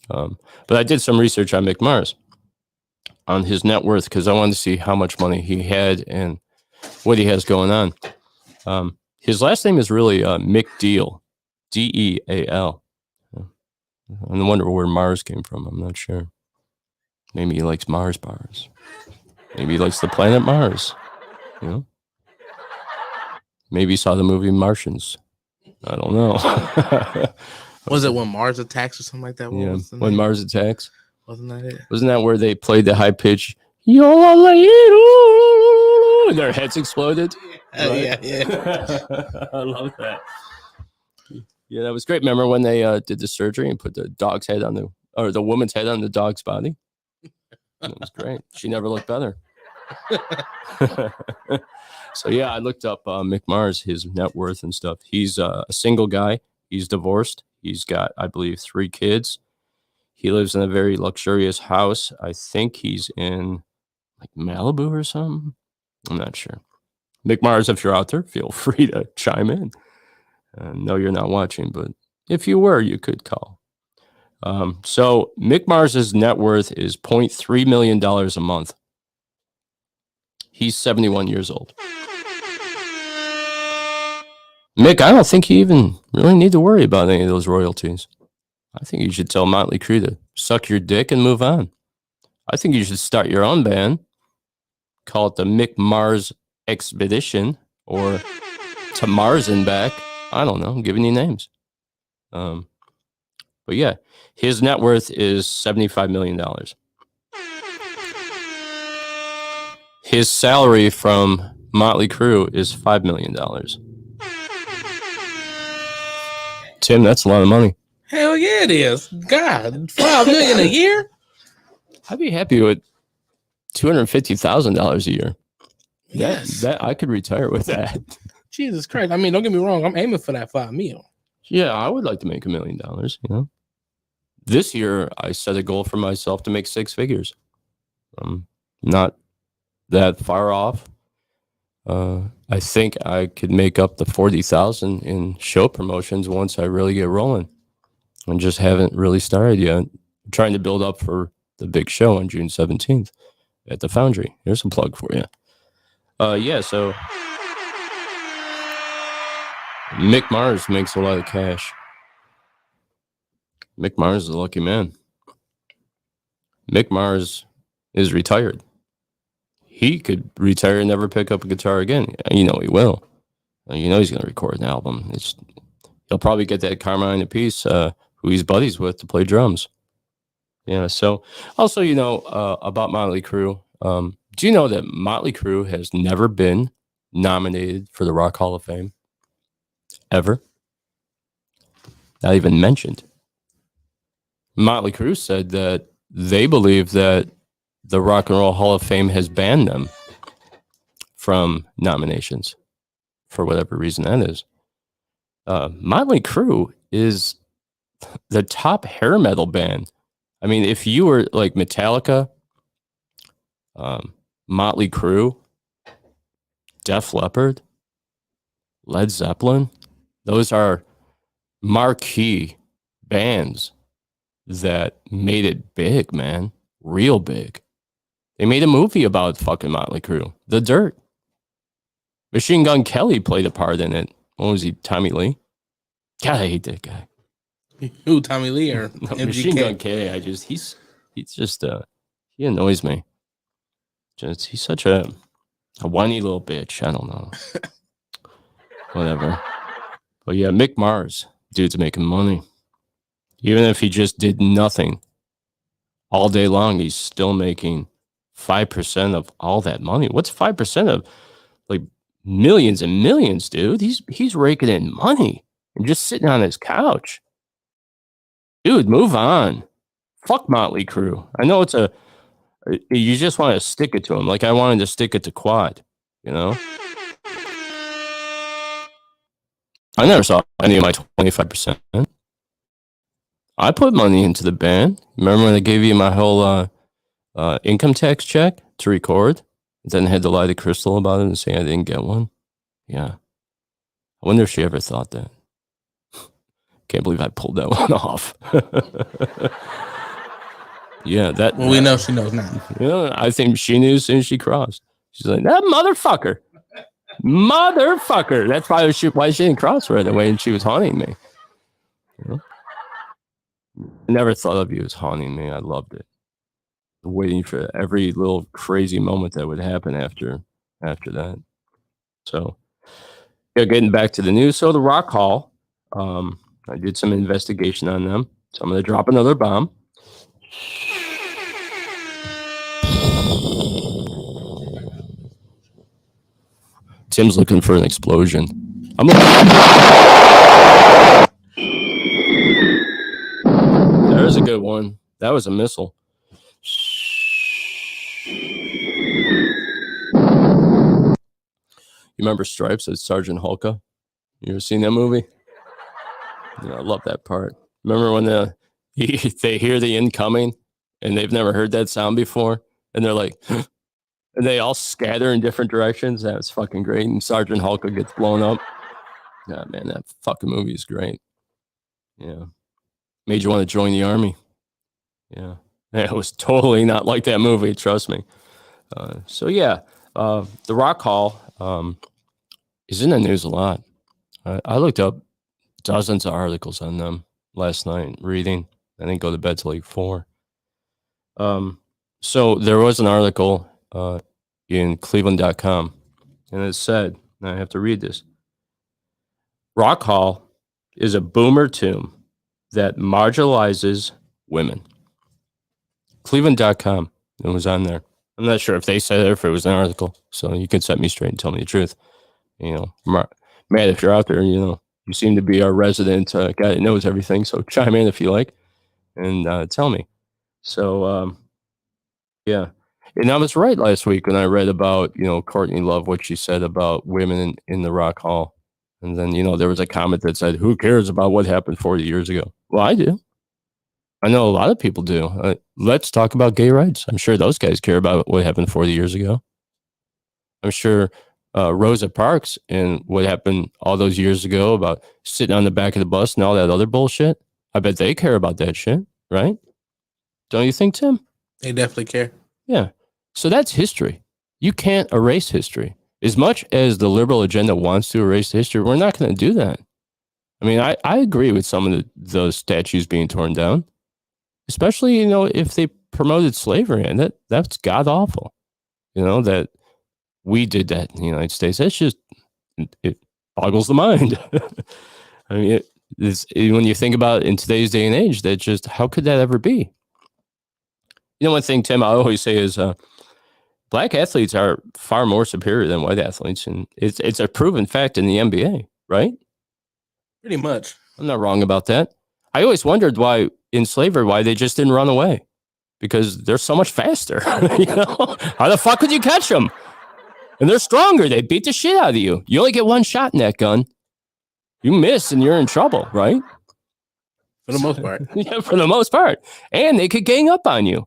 But I did some research on Mick Mars, on his net worth, because I wanted to see how much money he had and what he has going on. His last name is really Mick Deal, Deal. I wonder where Mars came from. I'm not sure. Maybe he likes Mars bars. Maybe he likes the planet Mars. You know? Maybe he saw the movie Martians. I don't know. Was it when Mars attacks or something like that? What Yeah, was the when name? Mars attacks. Wasn't that it? Wasn't that where they played the high pitch? And their heads exploded. Right? Yeah. I love that. Yeah, that was great. Remember when they did the surgery and put the dog's head on the woman's head on the dog's body? That was great. She never looked better. So yeah, I looked up Mick Mars, his net worth and stuff. He's a single guy. He's divorced. He's got, I believe, 3 kids. He lives in a very luxurious house. I think he's in like Malibu or something. I'm not sure. Mick Mars, if you're out there, feel free to chime in. No, you're not watching, but if you were, you could call. So Mick Mars's net worth is $0.3 million a month. He's 71 years old. Mick, I don't think you even really need to worry about any of those royalties. I think you should tell Motley Crue to suck your dick and move on. I think you should start your own band. Call it the Mick Mars Expedition or To Mars and Back. I don't know. I'm giving you names. But yeah, his net worth is $75 million. His salary from Motley Crue is $5 million. Tim, that's a lot of money. Hell yeah, it is. God, $5 million a year? I'd be happy with $250,000 a year. Yes. That I could retire with that. Jesus Christ. I mean, don't get me wrong. I'm aiming for that $5 million. Yeah, I would like to make $1 million, you know. This year, I set a goal for myself to make 6 figures. I'm not that far off. I think I could make up the 40,000 in show promotions once I really get rolling. I just haven't really started yet. I'm trying to build up for the big show on June 17th at the Foundry. Here's a plug for you. Yeah, so Mick Mars makes a lot of cash. Mick Mars is a lucky man. Mick Mars is retired. He could retire and never pick up a guitar again. You know he will. You know he's going to record an album. He'll probably get that Carmine Appice, who he's buddies with, to play drums. Yeah, so also, you know, about Motley Crue. Do you know that Motley Crue has never been nominated for the Rock Hall of Fame? Ever? Not even mentioned. Motley Crue said that they believe that the Rock and Roll Hall of Fame has banned them from nominations for whatever reason that is. Motley Crue is the top hair metal band. I mean, if you were like Metallica, Motley Crue, Def Leppard, Led Zeppelin, those are marquee bands that made it big, man. Real big. They made a movie about fucking Motley Crue, The Dirt. Machine Gun Kelly played a part in it. What was he, Tommy Lee? God, I hate that guy. Who, Tommy Lee or No, Machine Gun Kelly, he's just he annoys me. He's such a whiny little bitch. I don't know. Whatever. But yeah, Mick Mars, dude's making money. Even if he just did nothing all day long, he's still making 5% of all that money. What's 5% of like millions and millions, dude? He's raking in money and just sitting on his couch. Dude, move on. Fuck Motley Crue. I know you just want to stick it to him. Like I wanted to stick it to Quad, you know? I never saw any of my 25%. I put money into the band. Remember when I gave you my whole income tax check to record? Then had to lie to Crystal about it and say I didn't get one. Yeah. I wonder if she ever thought that. Can't believe I pulled that one off. Yeah, that. Well, we know she knows now. Yeah, I think she knew as soon as she crossed. She's like, that motherfucker. Motherfucker. That's why she didn't cross right away and she was haunting me. You know? I never thought of you as haunting me. I loved it. Waiting for every little crazy moment that would happen after that. So, yeah, getting back to the news. So the Rock Hall, I did some investigation on them. So I'm going to drop another bomb. Tim's looking for an explosion. I'm looking. There's a good one. That was a missile. You remember Stripes as Sergeant Hulka? You ever seen that movie? Yeah, I love that part. Remember when they hear the incoming and they've never heard that sound before? And they're like, and they all scatter in different directions. That's fucking great. And Sergeant Hulka gets blown up. Yeah, man, that fucking movie is great. Yeah. Made you want to join the army. Yeah. It was totally not like that movie, trust me. So, yeah, the Rock Hall is in the news a lot. I looked up dozens of articles on them last night, reading. I didn't go to bed till like 4. So there was an article in Cleveland.com, and it said, and I have to read this, Rock Hall is a boomer tomb that marginalizes women. Cleveland.com, it was on there. I'm not sure if they said it or if it was an article, so you can set me straight and tell me the truth. You know, Matt, if you're out there, you know, you seem to be our resident guy that knows everything, so chime in if you like and tell me. So, yeah. And I was right last week when I read about, you know, Courtney Love, what she said about women in the Rock Hall. And then, you know, there was a comment that said, who cares about what happened 40 years ago? Well, I do. I know a lot of people do. Let's talk about gay rights. I'm sure those guys care about what happened 40 years ago. I'm sure Rosa Parks and what happened all those years ago about sitting on the back of the bus and all that other bullshit. I bet they care about that shit, right? Don't you think, Tim? They definitely care. Yeah. So that's history. You can't erase history. As much as the liberal agenda wants to erase history, we're not going to do that. I mean, I agree with some of those statues being torn down, especially, you know, if they promoted slavery, and that's god awful. You know, that we did that in the United States. That's just, it boggles the mind. I mean, when you think about it in today's day and age, that just, how could that ever be? You know, one thing, Tim, I always say is black athletes are far more superior than white athletes. And it's a proven fact in the NBA, right? Pretty much. I'm not wrong about that. I always wondered why in slavery, why they just didn't run away, because they're so much faster. You know, how the fuck could you catch them? And they're stronger. They beat the shit out of you. You only get one shot in that gun. You miss and you're in trouble, right? For the most part. Yeah, for the most part. And they could gang up on you.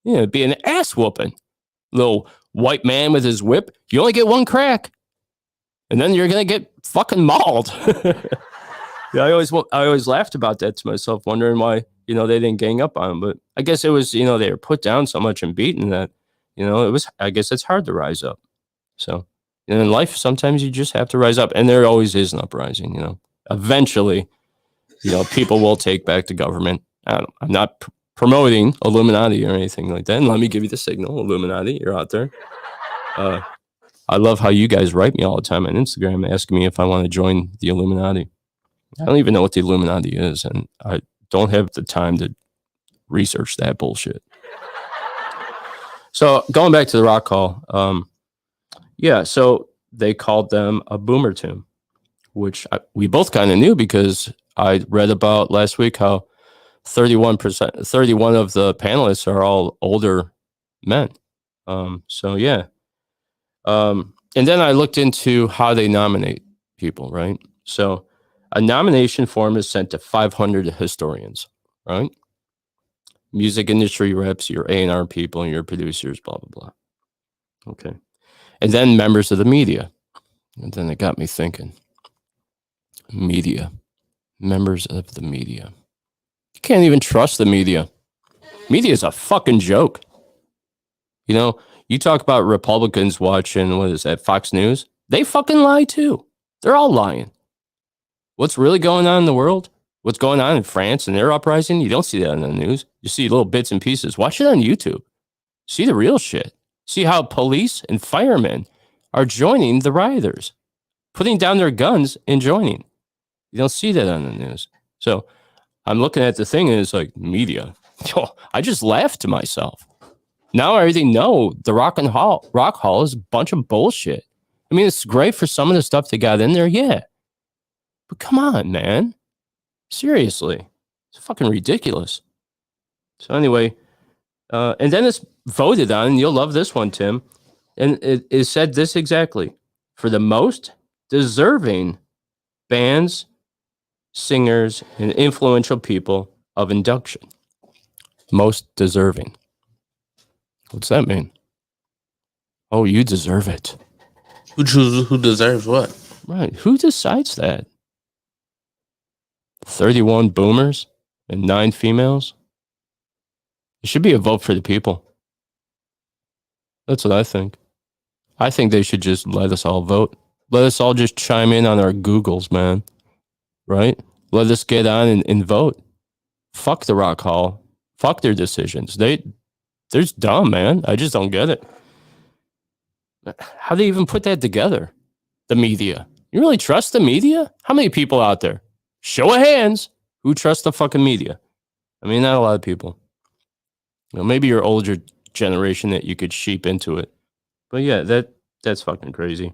Yeah, it'd be an ass whooping. Little white man with his whip. You only get one crack. And then you're going to get fucking mauled. Yeah, I always laughed about that to myself, wondering why, you know, they didn't gang up on him. But I guess it was, you know, they were put down so much and beaten that, you know, I guess it's hard to rise up. So, you know, in life, sometimes you just have to rise up. And there always is an uprising, you know. Eventually, you know, people will take back the government. I'm not promoting Illuminati or anything like that. And let me give you the signal, Illuminati, you're out there. I love how you guys write me all the time on Instagram asking me if I want to join the Illuminati. I don't even know what the Illuminati is, and I don't have the time to research that bullshit. So going back to the Rock Hall, yeah, so they called them a boomer tomb, which we both kind of knew because I read about last week how 31 of the panelists are all older men. So yeah. And then I looked into how they nominate people, right? So a nomination form is sent to 500 historians, right? Music industry reps, your A&R people, and your producers, blah, blah, blah. Okay. And then members of the media. And then it got me thinking. Media. Members of the media. You can't even trust the media. Media is a fucking joke. You know, you talk about Republicans watching, what is that, Fox News? They fucking lie too. They're all lying. What's really going on in the world? What's going on in France and their uprising? You don't see that in the news. You see little bits and pieces. Watch it on YouTube. See the real shit. See how police and firemen are joining the rioters, putting down their guns and joining. You don't see that on the news. So I'm looking at the thing and it's like, media. I just laughed to myself. Now I already know the Rock Hall is a bunch of bullshit. I mean, it's great for some of the stuff they got in there, yeah. But come on, man. Seriously. It's fucking ridiculous. So anyway, and then it's voted on, and you'll love this one, Tim. And it said this exactly. For the most deserving bands, singers, and influential people of induction. Most deserving. What's that mean? Oh, you deserve it. Who chooses who deserves what? Right. Who decides that? 31 boomers and 9 females? It should be a vote for the people. That's what I think. I think they should just let us all vote. Let us all just chime in on our Googles, man. Right? Let us get on and vote. Fuck the Rock Hall. Fuck their decisions. They're just dumb, man. I just don't get it. How do they even put that together? The media. You really trust the media? How many people out there? Show of hands. Who trusts the fucking media? I mean, not a lot of people. You know, maybe your older generation that you could sheep into it. But yeah, that's fucking crazy.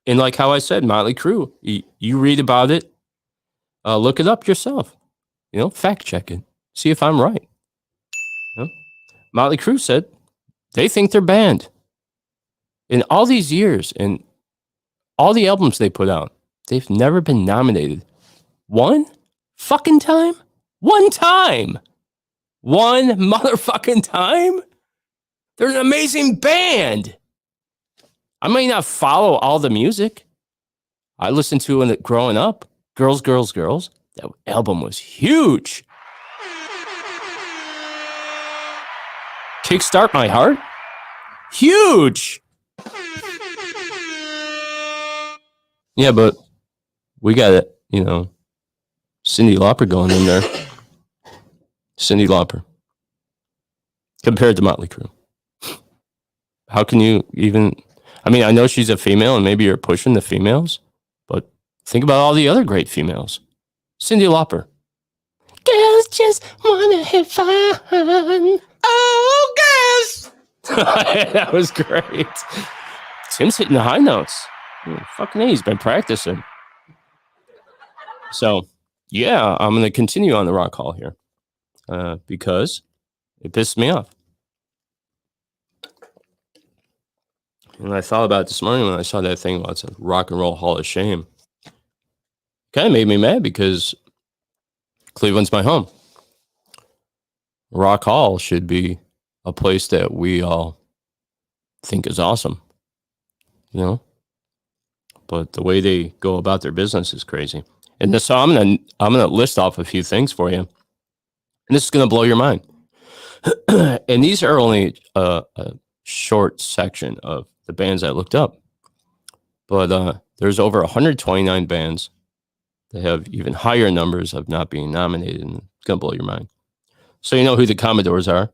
And like how I said, Motley Crue, you read about it, look it up yourself. You know, fact check it. See if I'm right. You know? Motley Crue said they think they're banned. In all these years and all the albums they put out, they've never been nominated. One fucking time? One time. One motherfucking time? They're an amazing band. I may not follow all the music. I listened to it growing up. Girls, Girls, Girls. That album was huge. Kickstart My Heart. Huge. Yeah, but we got it, you know, Cyndi Lauper going in there. Cyndi Lauper. Compared to Motley Crue. How can you even... I mean, I know she's a female and maybe you're pushing the females, but think about all the other great females. Cyndi Lauper. Girls just wanna have fun. Oh, girls! That was great. Tim's hitting the high notes. Fucking A, he's been practicing. So, yeah, I'm going to continue on the Rock Hall here because it pissed me off. And I thought about it this morning when I saw that thing about the Rock and Roll Hall of Shame. Kind of made me mad because Cleveland's my home. Rock Hall should be a place that we all think is awesome, you know? But the way they go about their business is crazy. And so I'm gonna list off a few things for you, and this is gonna blow your mind. And these are only a short section of the bands I looked up, but there's over 129 bands that have even higher numbers of not being nominated, and it's gonna blow your mind. So you know who the Commodores are,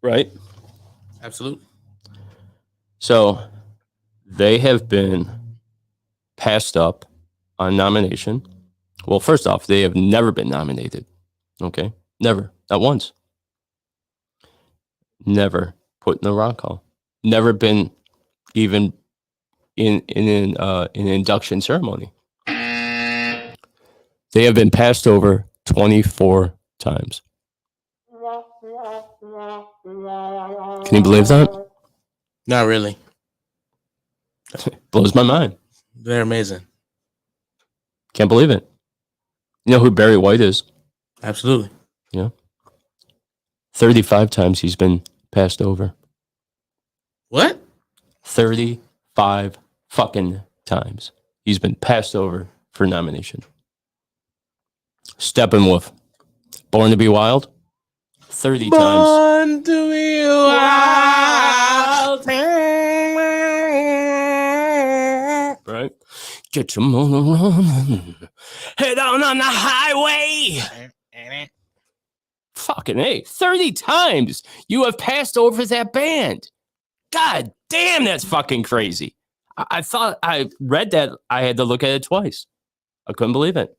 right? Absolutely. So they have been passed up on nomination. Well, first off, they have never been nominated. Okay? Never. Not once. Never put in the Rock Hall. Never been even in an induction ceremony. They have been passed over 24 times. Can you believe that? Not really. Blows my mind. They're amazing. Can't believe it. You know who Barry White is? Absolutely. Yeah. 35 times he's been passed over. What? 35 fucking times. He's been passed over for nomination. Steppenwolf, Born to Be Wild, 30 times. Born to be wild. Right? Get your motor running. Head on the highway. Fucking A. 30 times you have passed over that band. God damn, that's fucking crazy. I thought I read that. I had to look at it twice. I couldn't believe it.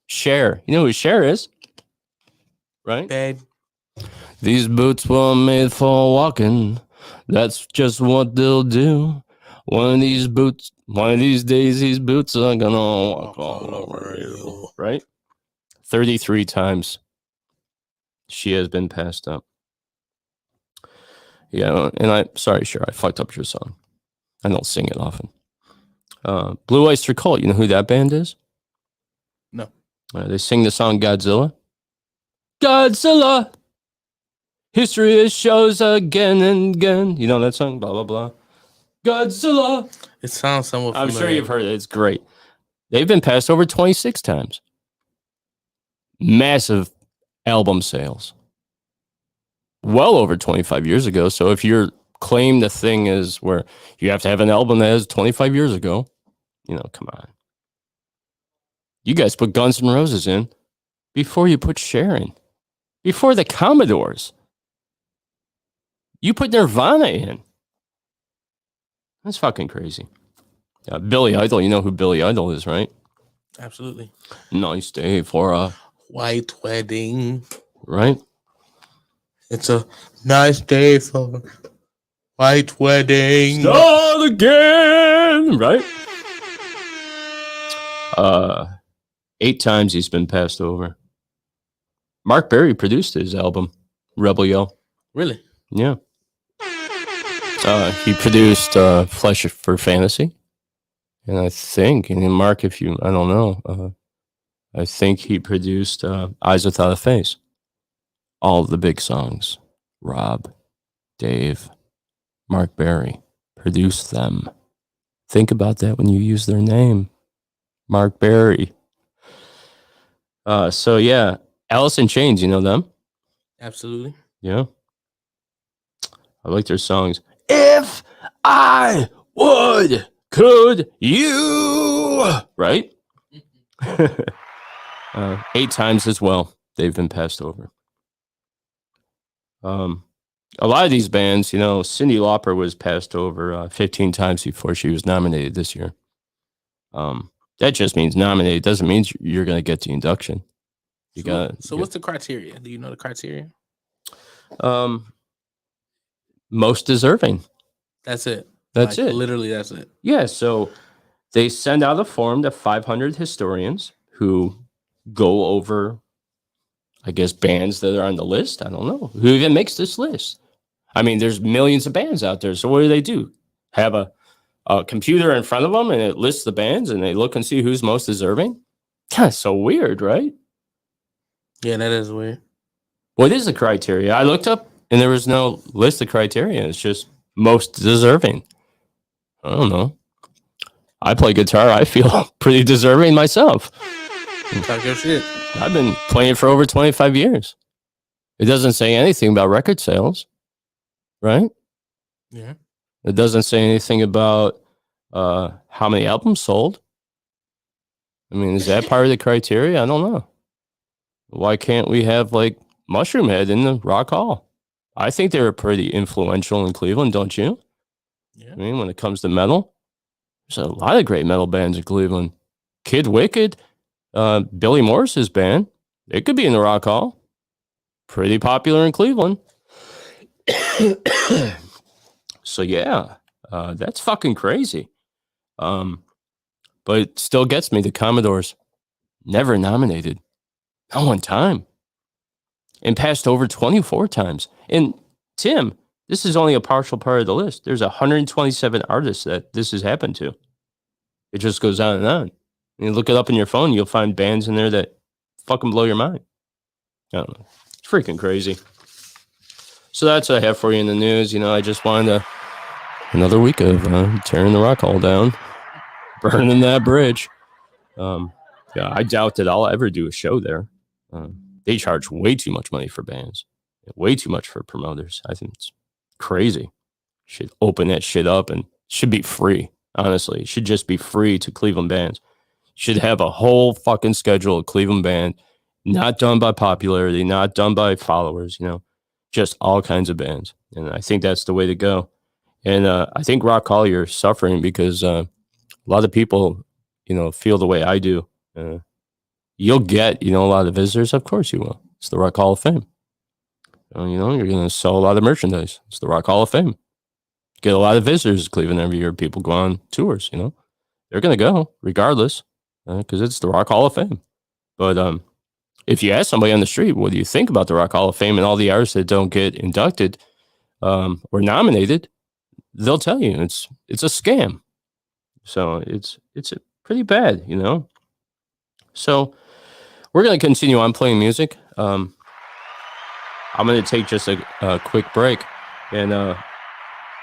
Cher. You know who Cher is? Right? Babe. These boots were made for walking. That's just what they'll do. One of these days, these boots are gonna walk all over you. Right? 33 times she has been passed up. Yeah, and I'm sorry, Cher, I fucked up your song. I don't sing it often. Blue Oyster Cult, you know who that band is? No. They sing the song Godzilla. Godzilla! History shows again and again. You know that song? Blah, blah, blah. Godzilla! It sounds somewhat I'm familiar. sure you've heard it. It's great. They've been passed over 26 times. Massive album sales. Well over 25 years ago. So if your claim the thing is where you have to have an album that is 25 years ago, you know, come on. You guys put Guns N' Roses in before you put Cher in. Before the Commodores. You put Nirvana in. That's fucking crazy. Billy Idol, you know who Billy Idol is, right? Absolutely. Nice day for a White wedding. right? It's a nice day for white wedding. Start again, right? 8 times he's been passed over. Mark Berry produced his album, Rebel Yell. Really? Yeah. He produced Flesh for Fantasy. And I think, and Mark, I don't know, I think he produced Eyes Without a Face. All of the big songs. Rob, Dave, Mark Berry produced them. Think about that when you use their name. Mark Berry. So yeah, Alice in Chains, you know them? Absolutely. Yeah. I like their songs. If I would, could you? Right? 8 times as well, they've been passed over. A lot of these bands, you know, Cyndi Lauper was passed over 15 times before she was nominated this year. That just means nominated. Doesn't mean you're going to get the induction. You got. So what's the criteria? Do you know the criteria? Most deserving. That's it. That's Like, it. Literally, that's it. Yeah. So they send out a form to 500 historians who go over, I guess, bands that are on the list. I don't know who even makes this list. I mean, there's millions of bands out there. So what do? Have a computer in front of them and it lists the bands and they look and see who's most deserving? That's so weird, right? Yeah, that is weird. What is the criteria? I looked up and there was no list of criteria. It's just most deserving. I don't know. I play guitar. I feel pretty deserving myself. Talk your shit. I've been playing for over 25 years. It doesn't say anything about record sales, right? Yeah. It doesn't say anything about how many albums sold. I mean, is that part of the criteria? I don't know. Why can't we have like Mushroom Head in the Rock Hall? I think they were pretty influential in Cleveland, don't you? Yeah. I mean, when it comes to metal, there's a lot of great metal bands in Cleveland. Kid Wicked, Billy Morris's band, it could be in the Rock Hall. Pretty popular in Cleveland. So yeah, that's fucking crazy. But it still gets me. The Commodores never nominated, not one time, and passed over 24 times. And Tim, this is only a partial part of the list. There's 127 artists that this has happened to. It just goes on and on. And you look it up in your phone, you'll find bands in there that fucking blow your mind. I don't know. It's freaking crazy. So that's what I have for you in the news. You know, I just wanted to another week of tearing the Rock Hall down, burning that bridge. Yeah, I doubt that I'll ever do a show there. They charge way too much money for bands, way too much for promoters. I think it's crazy. Should open that shit up and should be free. Honestly, it should just be free to Cleveland bands. Should have a whole fucking schedule of Cleveland band, not done by popularity, not done by followers, just all kinds of bands. And I think that's the way to go. And I think Rock Hall, you're suffering because a lot of people, feel the way I do. You'll get, a lot of visitors. Of course you will. It's the Rock Hall of Fame. You're going to sell a lot of merchandise. It's the Rock Hall of Fame. Get a lot of visitors to Cleveland every year. People go on tours, They're going to go regardless because it's the Rock Hall of Fame. But if you ask somebody on the street, what do you think about the Rock Hall of Fame and all the artists that don't get inducted or nominated, they'll tell you it's a scam. So it's pretty bad, So we're going to continue on playing music. I'm going to take just a quick break, and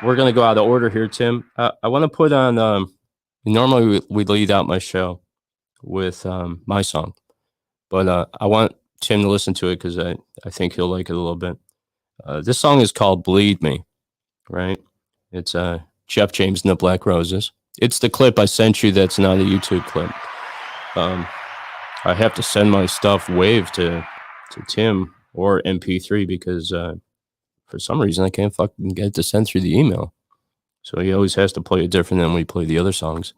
we're going to go out of order here, Tim. I want to put on, normally we lead out my show with my song, but I want Tim to listen to it because I think he'll like it a little bit. This song is called Bleed Me, right? It's Jeff James and the Black Roses. It's the clip I sent you that's not a YouTube clip. I have to send my stuff wave to Tim or MP3 because for some reason I can't fucking get it to send through the email. So he always has to play it different than we play the other songs.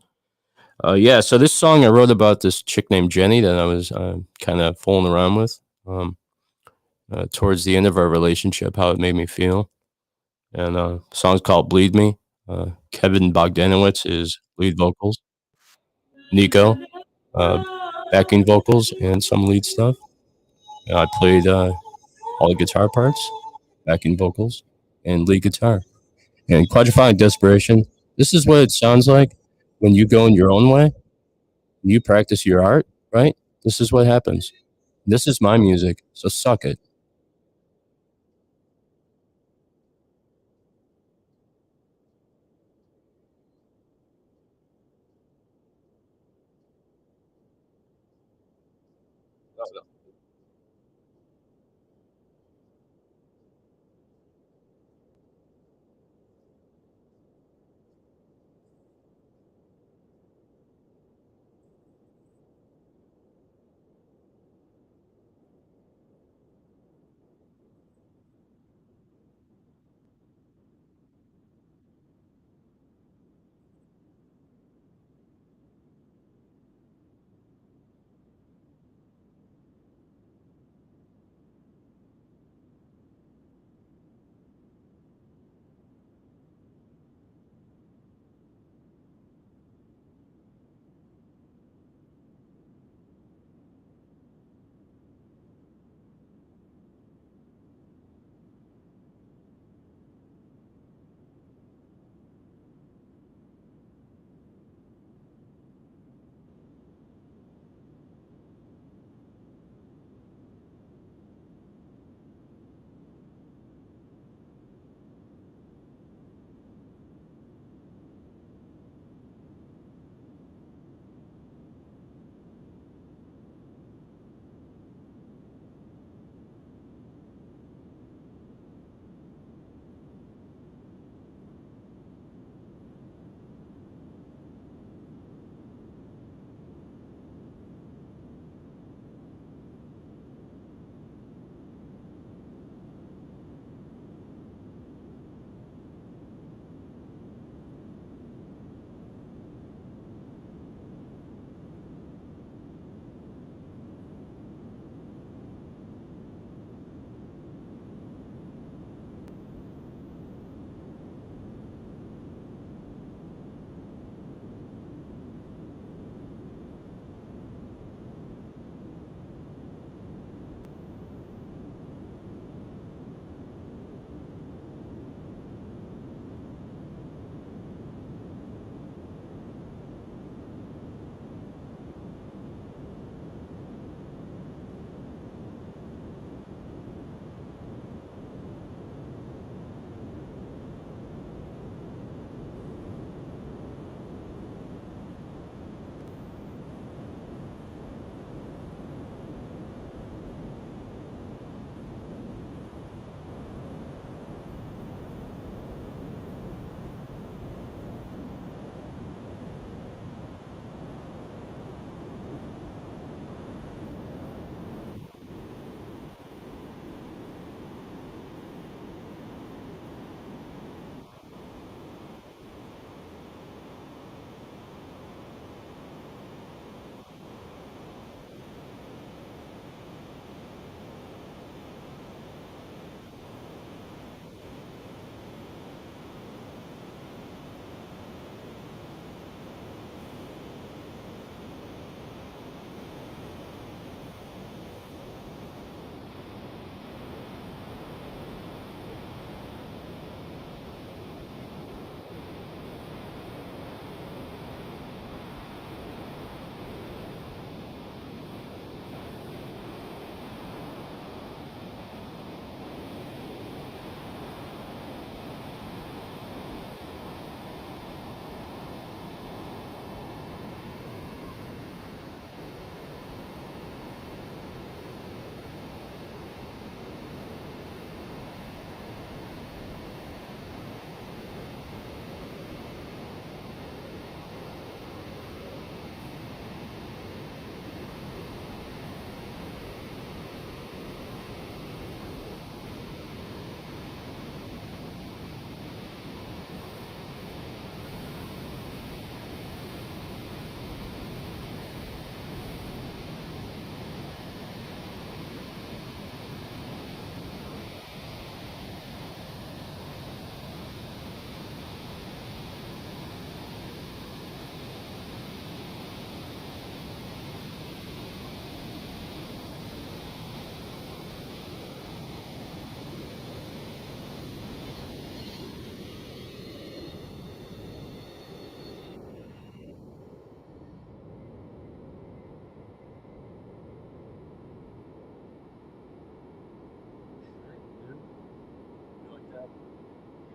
So this song I wrote about this chick named Jenny that I was kind of fooling around with towards the end of our relationship, how it made me feel. And the song's called Bleed Me. Kevin Bogdanowicz is lead vocals. Nico, backing vocals and some lead stuff. And I played all the guitar parts, backing vocals, and lead guitar. And Quadraphonic Desperation, this is what it sounds like when you go in your own way, when you practice your art, right? This is what happens. This is my music, so suck it.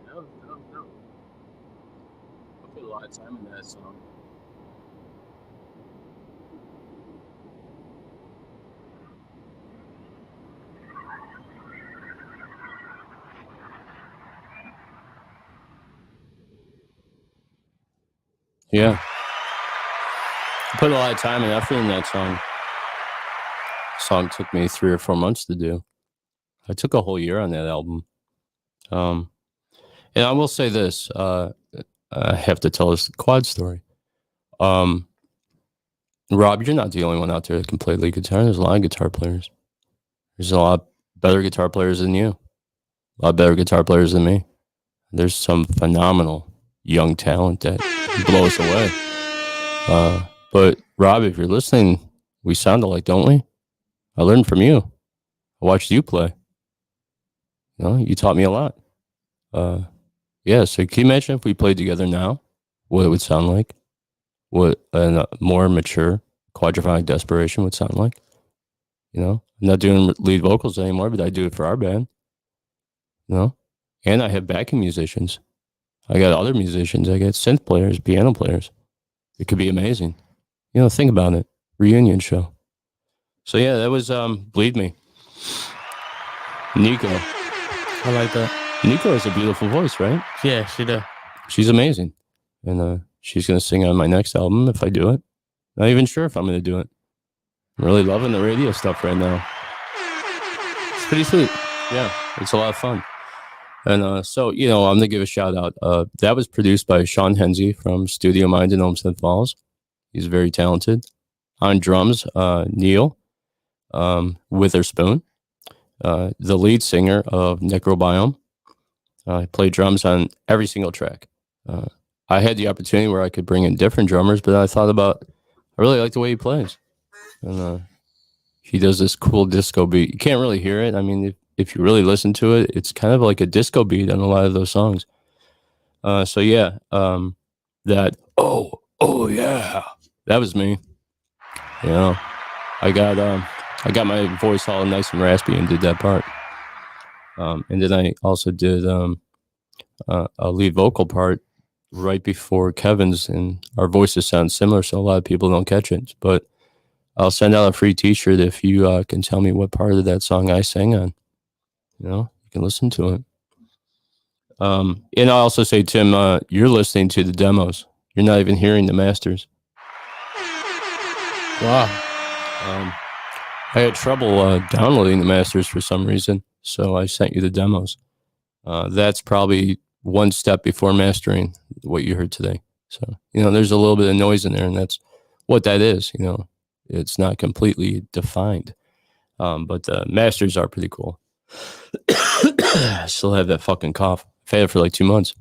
No. I put a lot of time in that song. Yeah. I put a lot of time and effort in that song. The song took me 3 or 4 months to do. I took a whole year on that album. And I will say this, I have to tell this quad story. Rob, you're not the only one out there that can play lead guitar. There's a lot of guitar players. There's a lot better guitar players than you. A lot better guitar players than me. There's some phenomenal young talent that blows away. But Rob, if you're listening, we sound alike, don't we? I learned from you. I watched you play. You know, you taught me a lot. Yeah, so can you imagine if we played together now, what it would sound like? What a more mature Quadraphonic Desperation would sound like? You know, I'm not doing lead vocals anymore, but I do it for our band. You know, and I have backing musicians. I got other musicians. I got synth players, piano players. It could be amazing. You know, think about it. Reunion show. So yeah, that was Bleed Me. Nico. I like that. Nico has a beautiful voice, right? Yeah, she does. She's amazing. And she's going to sing on my next album if I do it. Not even sure if I'm going to do it. I'm really loving the radio stuff right now. It's pretty sweet. Yeah, it's a lot of fun. And so, you know, I'm going to give a shout out. That was produced by Sean Hensey from Studio Mind in Olmsted Falls. He's very talented. On drums, Neil Witherspoon, the lead singer of Necrobiome. Played drums on every single track. I had the opportunity where I could bring in different drummers, but I thought about, I really like the way he plays. And he does this cool disco beat. You can't really hear it. I mean, if you really listen to it, it's kind of like a disco beat on a lot of those songs. So yeah, that, oh yeah, that was me. You know, I got my voice all nice and raspy and did that part. And then I also did a lead vocal part right before Kevin's, and our voices sound similar, so a lot of people don't catch it. But I'll send out a free T-shirt if you can tell me what part of that song I sang on. You know, you can listen to it. And I'll also say, Tim, you're listening to the demos. You're not even hearing the masters. Wow. I had trouble downloading the masters for some reason, so I sent you the demos. That's probably one step before mastering what you heard today. So, you know, there's a little bit of noise in there, and that's what that is. You know, it's not completely defined, but the masters are pretty cool. I still have that fucking cough. I've had it for like 2 months.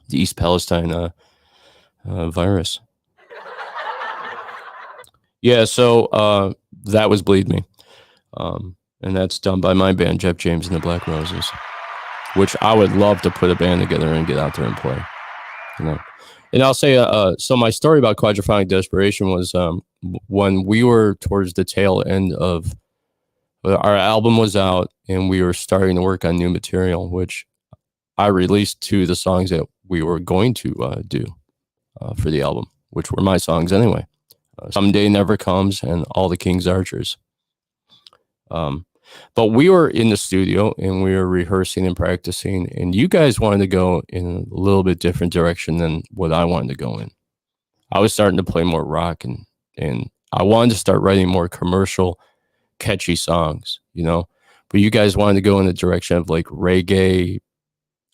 The East Palestine virus. Yeah, so that was Bleed Me. And that's done by my band, Jeff James and the Black Roses, which I would love to put a band together and get out there and play. You know, and I'll say, so my story about Quadraphonic Desperation was when we were towards the tail end of our album was out and we were starting to work on new material, which I released to the songs that we were going to do for the album, which were my songs anyway. Someday Never Comes and All the King's Archers. But we were in the studio and we were rehearsing and practicing, and you guys wanted to go in a little bit different direction than what I wanted to go in. I was starting to play more rock, and I wanted to start writing more commercial, catchy songs, you know, but you guys wanted to go in the direction of like reggae,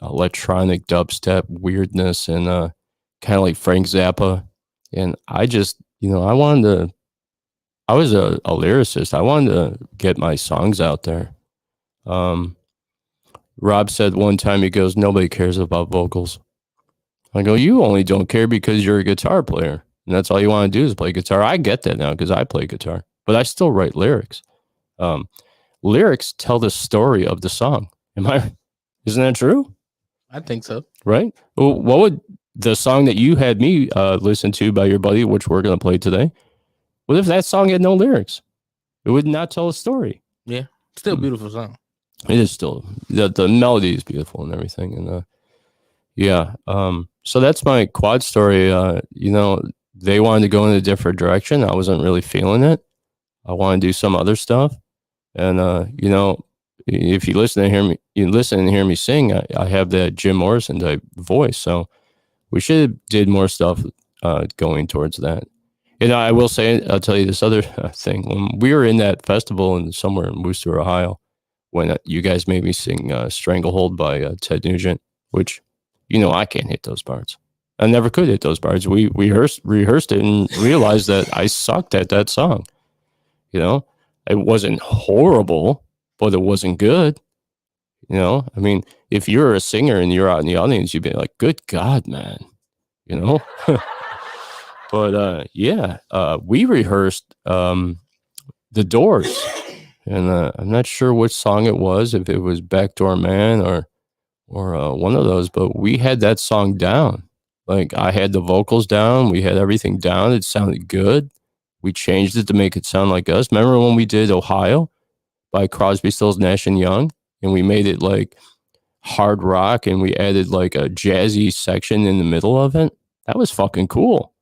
electronic dubstep weirdness, and kind of like Frank Zappa. And I just, you know, I was a lyricist. I wanted to get my songs out there. Rob said one time, he goes, nobody cares about vocals. I go, you only don't care because you're a guitar player. And that's all you want to do is play guitar. I get that now because I play guitar. But I still write lyrics. Lyrics tell the story of the song. Isn't that true? I think so. Right? Well, what would the song that you had me listen to by your buddy, which we're going to play today, what if that song had no lyrics? It would not tell a story. Yeah. Still a beautiful song. It is still. The melody is beautiful and everything. And Yeah. So that's my quad story. You know, they wanted to go in a different direction. I wasn't really feeling it. I want to do some other stuff. And you know, if you listen and hear me sing, I have that Jim Morrison type voice. So we should have did more stuff going towards that. And I will say, I'll tell you this other thing. When we were in that festival somewhere in Worcester, Ohio, when you guys made me sing Stranglehold by Ted Nugent, which, you know, I can't hit those parts. I never could hit those parts. We rehearsed it and realized that I sucked at that song. You know, it wasn't horrible, but it wasn't good. You know, I mean, if you're a singer and you're out in the audience, you'd be like, good God, man, you know? But yeah, we rehearsed The Doors. And I'm not sure which song it was, if it was Backdoor Man or one of those, but we had that song down. Like, I had the vocals down. We had everything down. It sounded good. We changed it to make it sound like us. Remember when we did Ohio by Crosby, Stills, Nash & Young? And we made it like hard rock and we added like a jazzy section in the middle of it. That was fucking cool.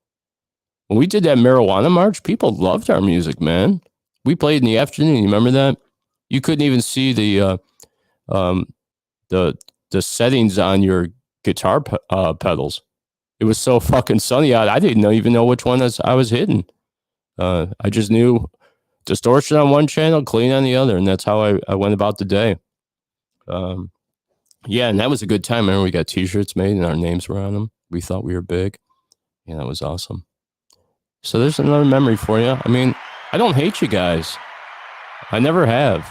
When we did that Marijuana March, people loved our music, man. We played in the afternoon. You remember that? You couldn't even see the settings on your guitar pedals. It was so fucking sunny out. I didn't even know which one I was hitting. I just knew distortion on one channel, clean on the other, and that's how I went about the day. Yeah, and that was a good time. Remember, we got T-shirts made and our names were on them. We thought we were big. Yeah, that was awesome. So there's another memory for you. I mean, I don't hate you guys. I never have.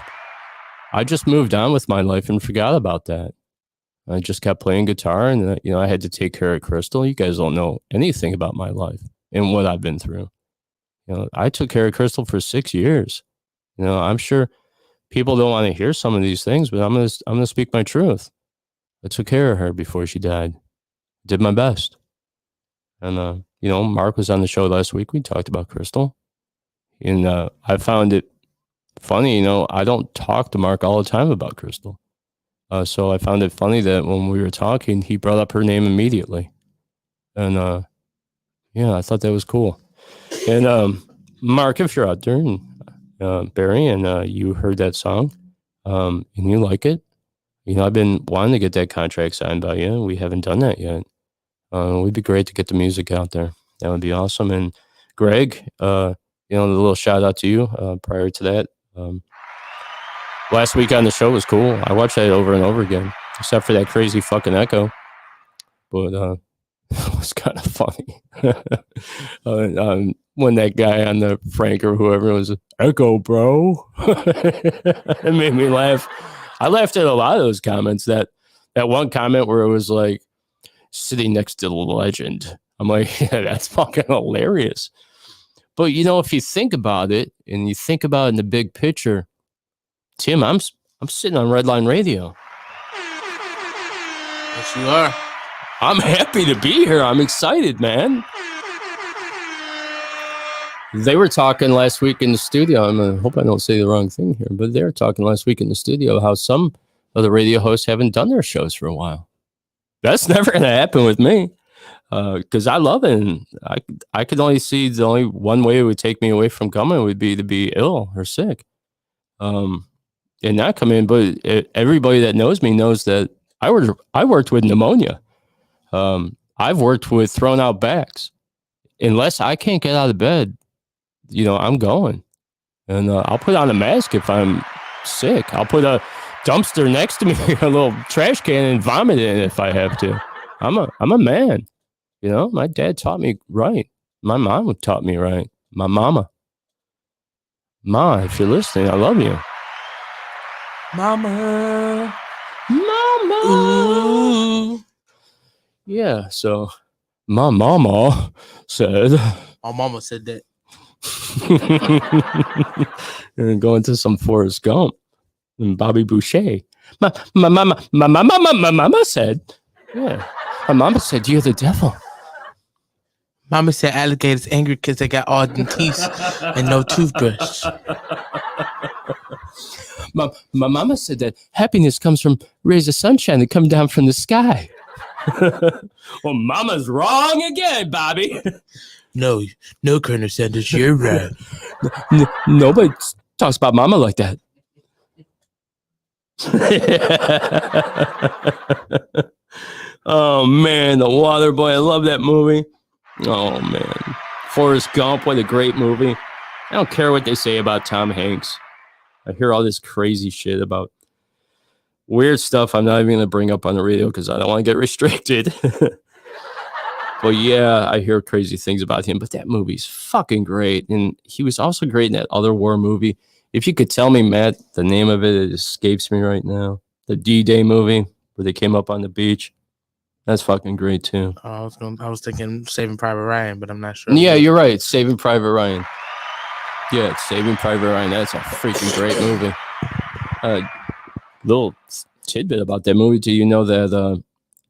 I just moved on with my life and forgot about that. I just kept playing guitar, and you know, I had to take care of Crystal. You guys don't know anything about my life and what I've been through. You know, I took care of Crystal for 6 years. You know, I'm sure people don't want to hear some of these things, but I'm gonna speak my truth. I took care of her before she died. Did my best. And you know, Mark was on the show last week. We talked about Crystal, and I found it funny. You know, I don't talk to Mark all the time about Crystal. So I found it funny that when we were talking, he brought up her name immediately. And yeah, I thought that was cool. And Mark, if you're out there, and Barry, and you heard that song, and you like it, you know, I've been wanting to get that contract signed by you. We haven't done that yet. It would be great to get the music out there. That would be awesome. And Greg, you know, a little shout out to you prior to that. Last week on the show was cool. I watched that over and over again, except for that crazy fucking echo. But it was kind of funny. When that guy on the Frank or whoever was, echo, bro. It made me laugh. I laughed at a lot of those comments. That one comment where it was like, sitting next to the legend. I'm like, yeah, that's fucking hilarious. But, you know, if you think about it, and you think about it in the big picture, Tim, I'm sitting on Redline Radio. Yes, you are. I'm happy to be here. I'm excited, man. They were talking last week in the studio. I hope I don't say the wrong thing here, but they were talking last week in the studio how some of the radio hosts haven't done their shows for a while. That's never going to happen with me, because I love it. And I could only see the only one way it would take me away from coming would be to be ill or sick, and not come in. But everybody that knows me knows that I worked with pneumonia. I've worked with thrown out backs. Unless I can't get out of bed, you know, I'm going. And I'll put on a mask if I'm sick. I'll put a dumpster next to me, a little trash can, and vomit in it if I have to. I'm a man. You know, my dad taught me right. My mom taught me right. My mama. Ma, if you're listening, I love you. Mama. Mama. Ooh. Yeah, so my mama said. My mama said that. And going to some Forrest Gump and Bobby Boucher. My mama said. Yeah. My mama said, you're the devil. Mama said alligators angry because they got all them teeth and no toothbrush. My mama said that happiness comes from rays of sunshine that come down from the sky. Well, Mama's wrong again, Bobby. No, Colonel Sanders, you're right. Nobody talks about Mama like that. Oh man, The Waterboy. I love that movie. Oh man, Forrest Gump. What a great movie. I don't care what they say about Tom Hanks. I hear all this crazy shit about weird stuff I'm not even going to bring up on the radio because I don't want to get restricted. But yeah, I hear crazy things about him. But that movie's fucking great. And he was also great in that other war movie. If you could tell me, Matt, the name of it, it escapes me right now. The D-Day movie where they came up on the beach. That's fucking great too. I was thinking Saving Private Ryan, but I'm not sure. Yeah, you're right. Saving Private Ryan. Yeah, it's Saving Private Ryan. That's a freaking great movie. Little tidbit about that movie. Do you know that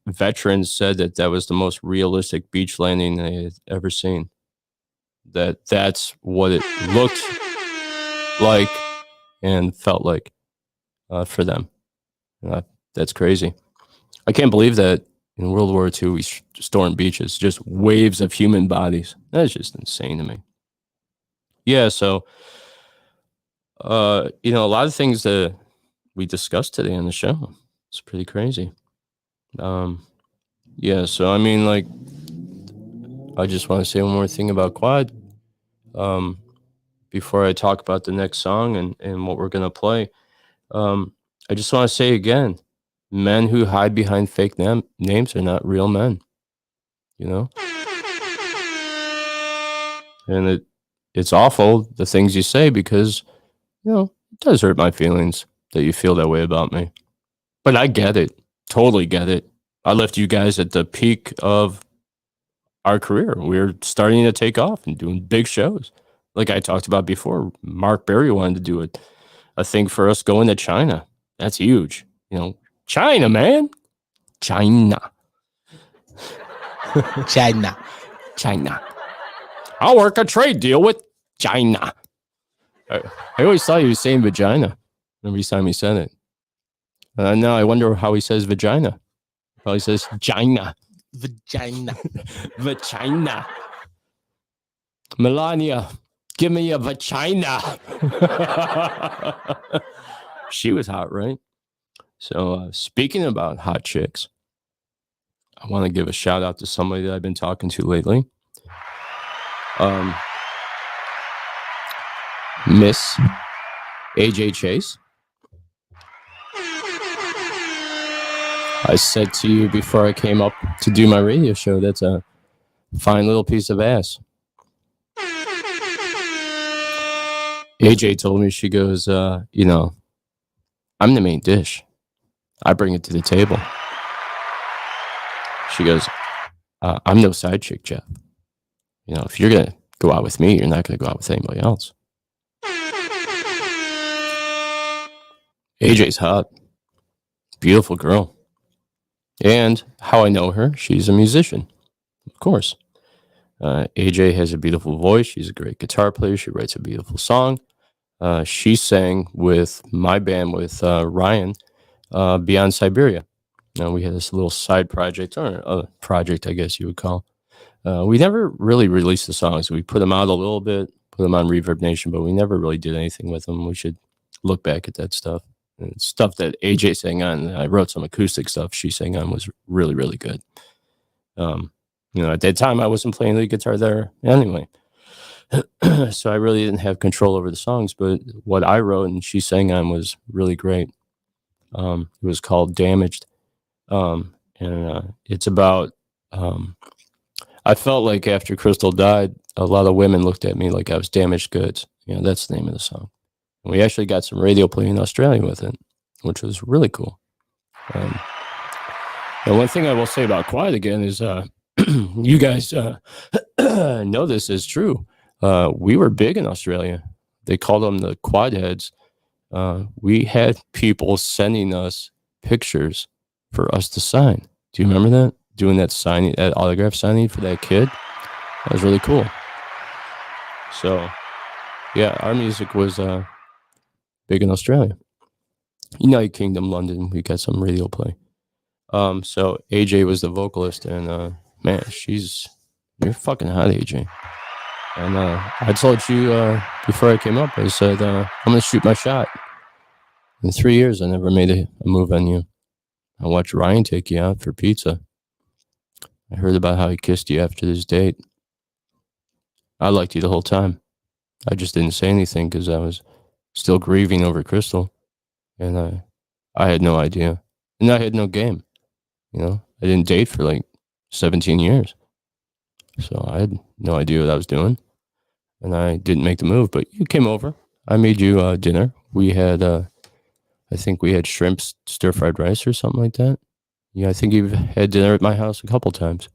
veterans said that that was the most realistic beach landing they had ever seen? That's what it looked like and felt like for them. That's crazy. I can't believe that in World War II we stormed beaches, just waves of human bodies. That's just insane to me. Yeah, so a lot of things that we discussed today on the show. It's pretty crazy. Yeah, so I mean, like, I just want to say one more thing about Quad before I talk about the next song and what we're gonna play. I just want to say again, men who hide behind fake names are not real men, you know? And it's awful, the things you say, because, it does hurt my feelings that you feel that way about me. But I get it. Totally get it. I left you guys at the peak of our career. We were starting to take off and doing big shows. Like I talked about before, Mark Berry wanted to do a thing for us going to China. That's huge. China, man. China. I'll work a trade deal with China. I always thought he was saying vagina every time he said it. Now I wonder how he says vagina. Probably says China. Vagina. Vagina. Melania, give me a vagina. She was hot, right? So speaking about hot chicks, I want to give a shout out to somebody that I've been talking to lately. Miss AJ Chase. I said to you before I came up to do my radio show, that's a fine little piece of ass. AJ told me, she goes, I'm the main dish. I bring it to the table. She goes, I'm no side chick, Jeff. If you're going to go out with me, you're not going to go out with anybody else. AJ's hot. Beautiful girl. And how I know her, she's a musician. Of course. AJ has a beautiful voice. She's a great guitar player. She writes a beautiful song. She sang with my band, with Ryan, Beyond Siberia. We had this little side project, or a project, I guess you would call. We never really released the songs. We put them out a little bit, put them on Reverb Nation, but we never really did anything with them. We should look back at that stuff. And stuff that AJ sang on. I wrote some acoustic stuff she sang on was really, really good. At that time, I wasn't playing the guitar there anyway. So I really didn't have control over the songs, but what I wrote and she sang on was really great. It was called Damaged. And it's about, I felt like after Crystal died, a lot of women looked at me like I was damaged goods. That's the name of the song. And we actually got some radio play in Australia with it, which was really cool. And one thing I will say about Quiet Again is, you guys know this is true. We were big in Australia. They called them the Quad Heads. We had people sending us pictures for us to sign. Do you remember that? Doing that signing, that autograph signing for that kid? That was really cool. So, yeah, our music was big in Australia. United Kingdom, London, we got some radio play. So AJ was the vocalist, and man, you're fucking hot, AJ. And I told you before I came up, I said I'm gonna shoot my shot. In 3 years, I never made a move on you. I watched Ryan take you out for pizza. I heard about how he kissed you after this date. I liked you the whole time. I just didn't say anything because I was still grieving over Crystal, and I had no idea, and I had no game. You know, I didn't date for like 17 years, so I had no idea what I was doing, and I didn't make the move. But you came over. I made you dinner. We had, I think we had shrimp stir-fried rice or something like that. Yeah, I think you've had dinner at my house a couple times,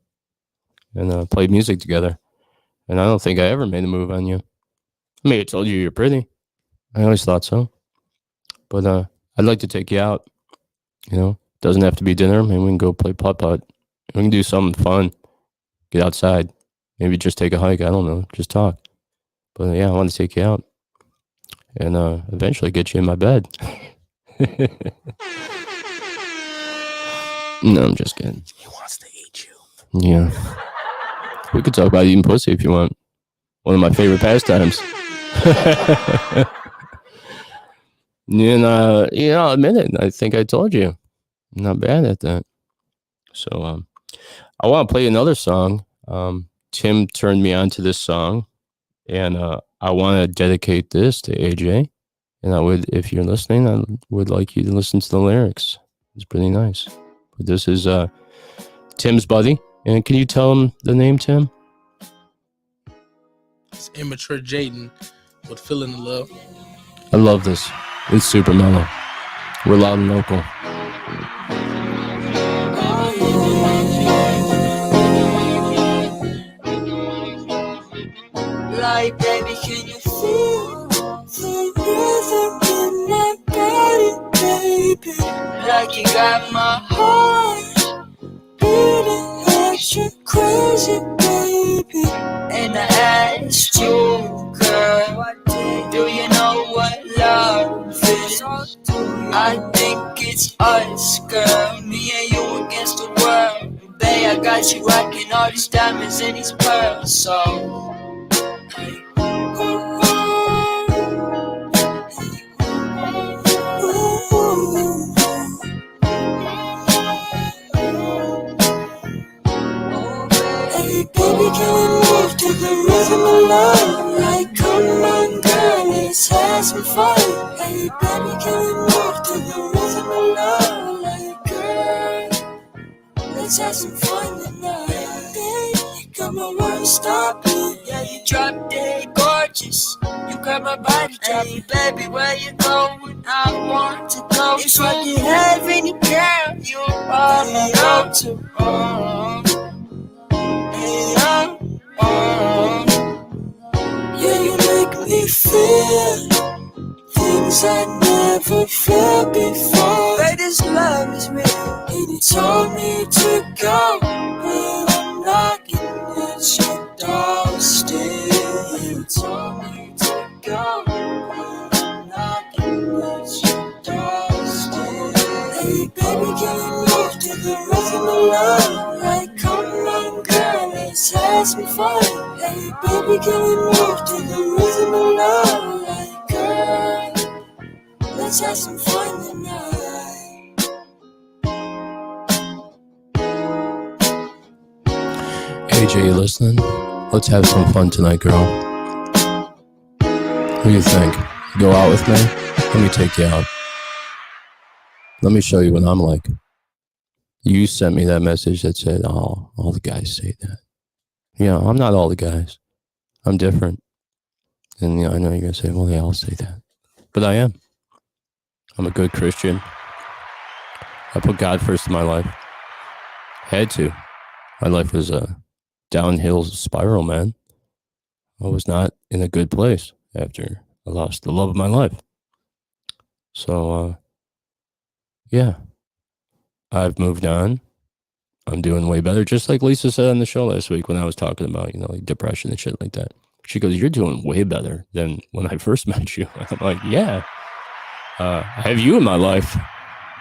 and played music together. And I don't think I ever made a move on you. I may have told you you're pretty. I always thought so. But I'd like to take you out. You know, doesn't have to be dinner. Maybe we can go play putt-putt. We can do something fun. Get outside. Maybe just take a hike. I don't know. Just talk. But yeah, I want to take you out. And eventually get you in my bed. No, I'm just kidding. He wants to eat you. Yeah. We could talk about eating pussy if you want. One of my favorite pastimes. And, I'll admit it. I think I told you. I'm not bad at that. So, I want to play another song. Tim turned me on to this song. And I want to dedicate this to AJ. And I would, if you're listening, I would like you to listen to the lyrics. It's pretty nice. But this is Tim's buddy. And can you tell him the name, Tim? It's Immature Jaden with Feeling the Love. I love this. It's super mellow. We're loud and local. Like, baby, can you feel the rhythm in my body, baby? Like you got my heart beating extra crazy, baby. And I asked you, girl, do you know what love is? I think it's us, girl, me and you against the world. Babe, I got you rocking all these diamonds and these pearls, so baby, can we move to the rhythm of love? Like, come on, girl, let's have some fun. Hey, baby, can we move to the rhythm of love? Like, girl, let's have some fun tonight. Baby, you got my world stopping. Yeah, you drop dead gorgeous. You got my body dropping. Hey, baby, where you going? I want to go. If I could have any girl, you wanna go to. Yeah, you make me feel things I never felt before. But this love is real, and you told me to go, but I'm knocking at your door still. You told me to go, but I'm knocking at your door still. Hey, baby, can we move to the rhythm of love? Like, come on, girl, let's have some fun. Hey, baby, can we move to the rhythm of love? Like, girl, let's have some fun tonight. AJ, you listening? Let's have some fun tonight, girl. What do you think? Go out with me? Let me take you out. Let me show you what I'm like. You sent me that message that said, oh, all the guys say that. Yeah, I'm not all the guys. I'm different. And I know you're going to say, well, they all say that. But I am. I'm a good Christian. I put God first in my life. Had to. My life was a downhill spiral, man. I was not in a good place after I lost the love of my life. So, yeah. I've moved on. I'm doing way better. Just like Lisa said on the show last week when I was talking about, like depression and shit like that. She goes, you're doing way better than when I first met you. I'm like, yeah. I have you in my life.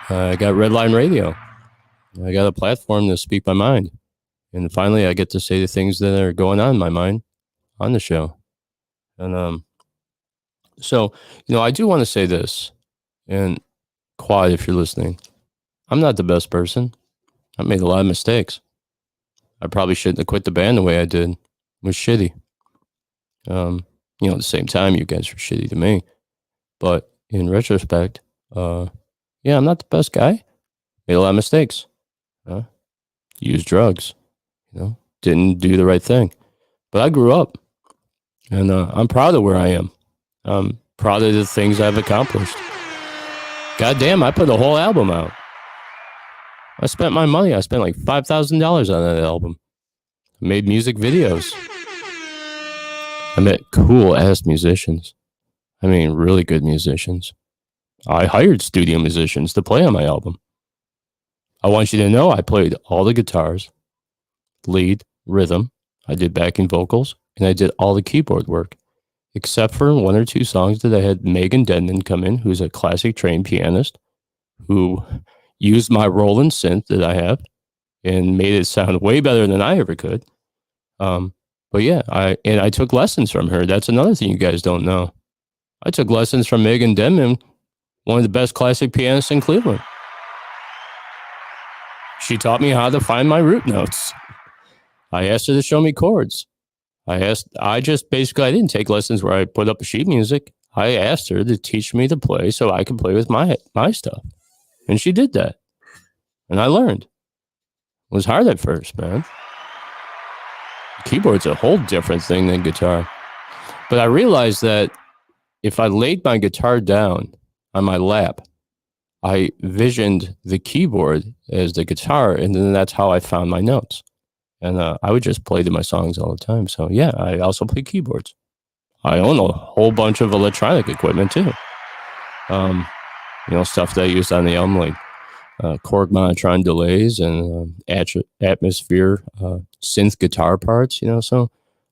I got Red Line Radio. I got a platform to speak my mind. And finally, I get to say the things that are going on in my mind on the show. And so, I do want to say this, and Quad, if you're listening, I'm not the best person. I made a lot of mistakes. I probably shouldn't have quit the band the way I did. It was shitty. At the same time, you guys were shitty to me. But in retrospect, I'm not the best guy. Made a lot of mistakes. Used drugs. Didn't do the right thing. But I grew up. And I'm proud of where I am. I'm proud of the things I've accomplished. God damn, I put a whole album out. I spent my money. I spent like $5,000 on that album. I made music videos. I met cool ass musicians. I mean, really good musicians. I hired studio musicians to play on my album. I want you to know I played all the guitars, lead, rhythm. I did backing vocals, and I did all the keyboard work, except for 1 or 2 songs that I had Megan Denman come in, who's a classic trained pianist, who used my Roland synth that I have and made it sound way better than I ever could. But yeah, I took lessons from her. That's another thing you guys don't know. I took lessons from Megan Denman, one of the best classic pianists in Cleveland. She taught me how to find my root notes. I asked her to show me chords. I didn't take lessons where I put up a sheet music. I asked her to teach me to play so I could play with my stuff. And she did that. And I learned. It was hard at first, man. Keyboard's a whole different thing than guitar. But I realized that if I laid my guitar down on my lap, I visioned the keyboard as the guitar, and then that's how I found my notes. And I would just play to my songs all the time. So yeah, I also play keyboards. I own a whole bunch of electronic equipment too. Stuff that I used on the album, like Korg Monotron delays and atmosphere synth guitar parts. So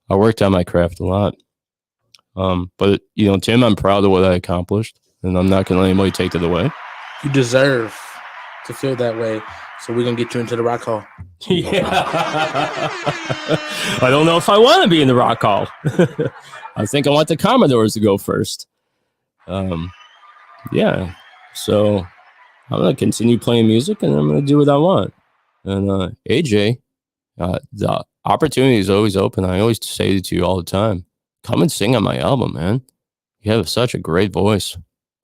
I worked on my craft a lot. But Tim, I'm proud of what I accomplished, and I'm not going to let anybody take it away. You deserve to feel that way, so we're going to get you into the Rock Hall. Yeah. I don't know if I want to be in the Rock Hall. I think I want the Commodores to go first. Yeah. So I'm going to continue playing music, and I'm going to do what I want. And AJ, the opportunity is always open. I always say it to you all the time. Come and sing on my album, man. You have such a great voice.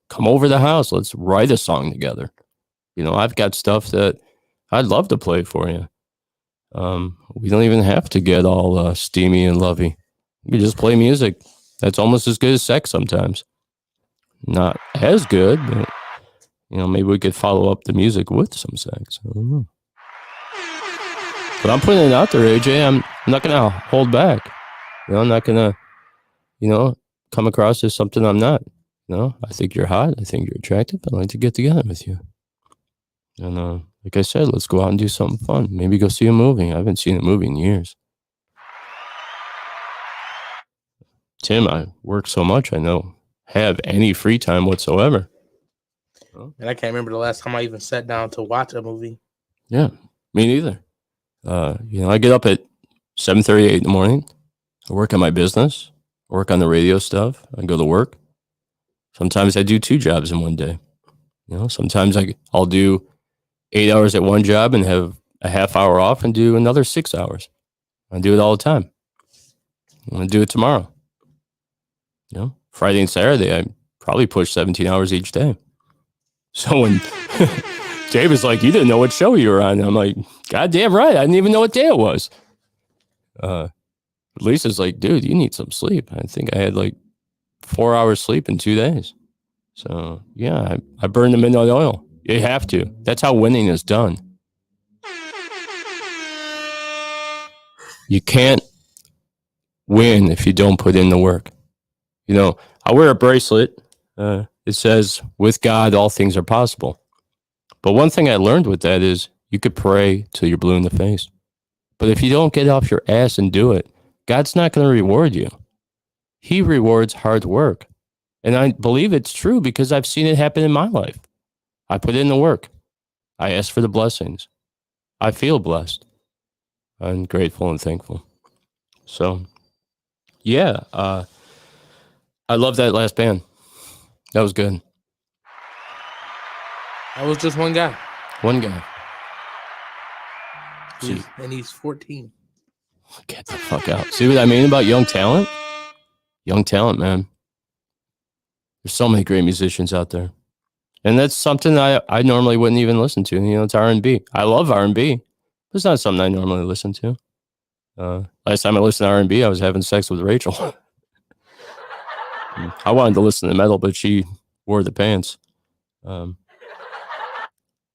Come over the house. Let's write a song together. I've got stuff that I'd love to play for you. We don't even have to get all steamy and lovey. We just play music. That's almost as good as sex sometimes. Not as good, but maybe we could follow up the music with some sex. I don't know. But I'm putting it out there, AJ. I'm not gonna hold back. I'm not gonna, come across as something I'm not. I think you're hot. I think you're attractive. I'd like to get together with you. And like I said, let's go out and do something fun. Maybe go see a movie. I haven't seen a movie in years. Tim, I work so much, I don't have any free time whatsoever. And I can't remember the last time I even sat down to watch a movie. Yeah, me neither. I get up at 7:38 in the morning. I work on my business. I work on the radio stuff. I go to work. Sometimes I do 2 jobs in one day. Sometimes I'll do 8 hours at one job and have a half hour off and do another 6 hours. I do it all the time. I'm going to do it tomorrow. Friday and Saturday, I probably push 17 hours each day. So when Dave was like, you didn't know what show you were on. I'm like, God damn right. I didn't even know what day it was. Lisa's like, dude, you need some sleep. I think I had like 4 hours sleep in 2 days. So yeah, I burned the midnight oil. You have to. That's how winning is done. You can't win if you don't put in the work. I wear a bracelet. It says, with God, all things are possible. But one thing I learned with that is you could pray till you're blue in the face. But if you don't get off your ass and do it, God's not going to reward you. He rewards hard work. And I believe it's true because I've seen it happen in my life. I put in the work. I ask for the blessings. I feel blessed. I'm grateful and thankful. So, yeah, I love that last band. That was good. That was just one guy. One guy. And he's 14. Get the fuck out. See what I mean about young talent? Young talent, man. There's so many great musicians out there. And that's something I normally wouldn't even listen to. You know, it's R&B. I love R&B. But it's not something I normally listen to. Last time I listened to R&B, I was having sex with Rachel. I wanted to listen to metal, but she wore the pants. Let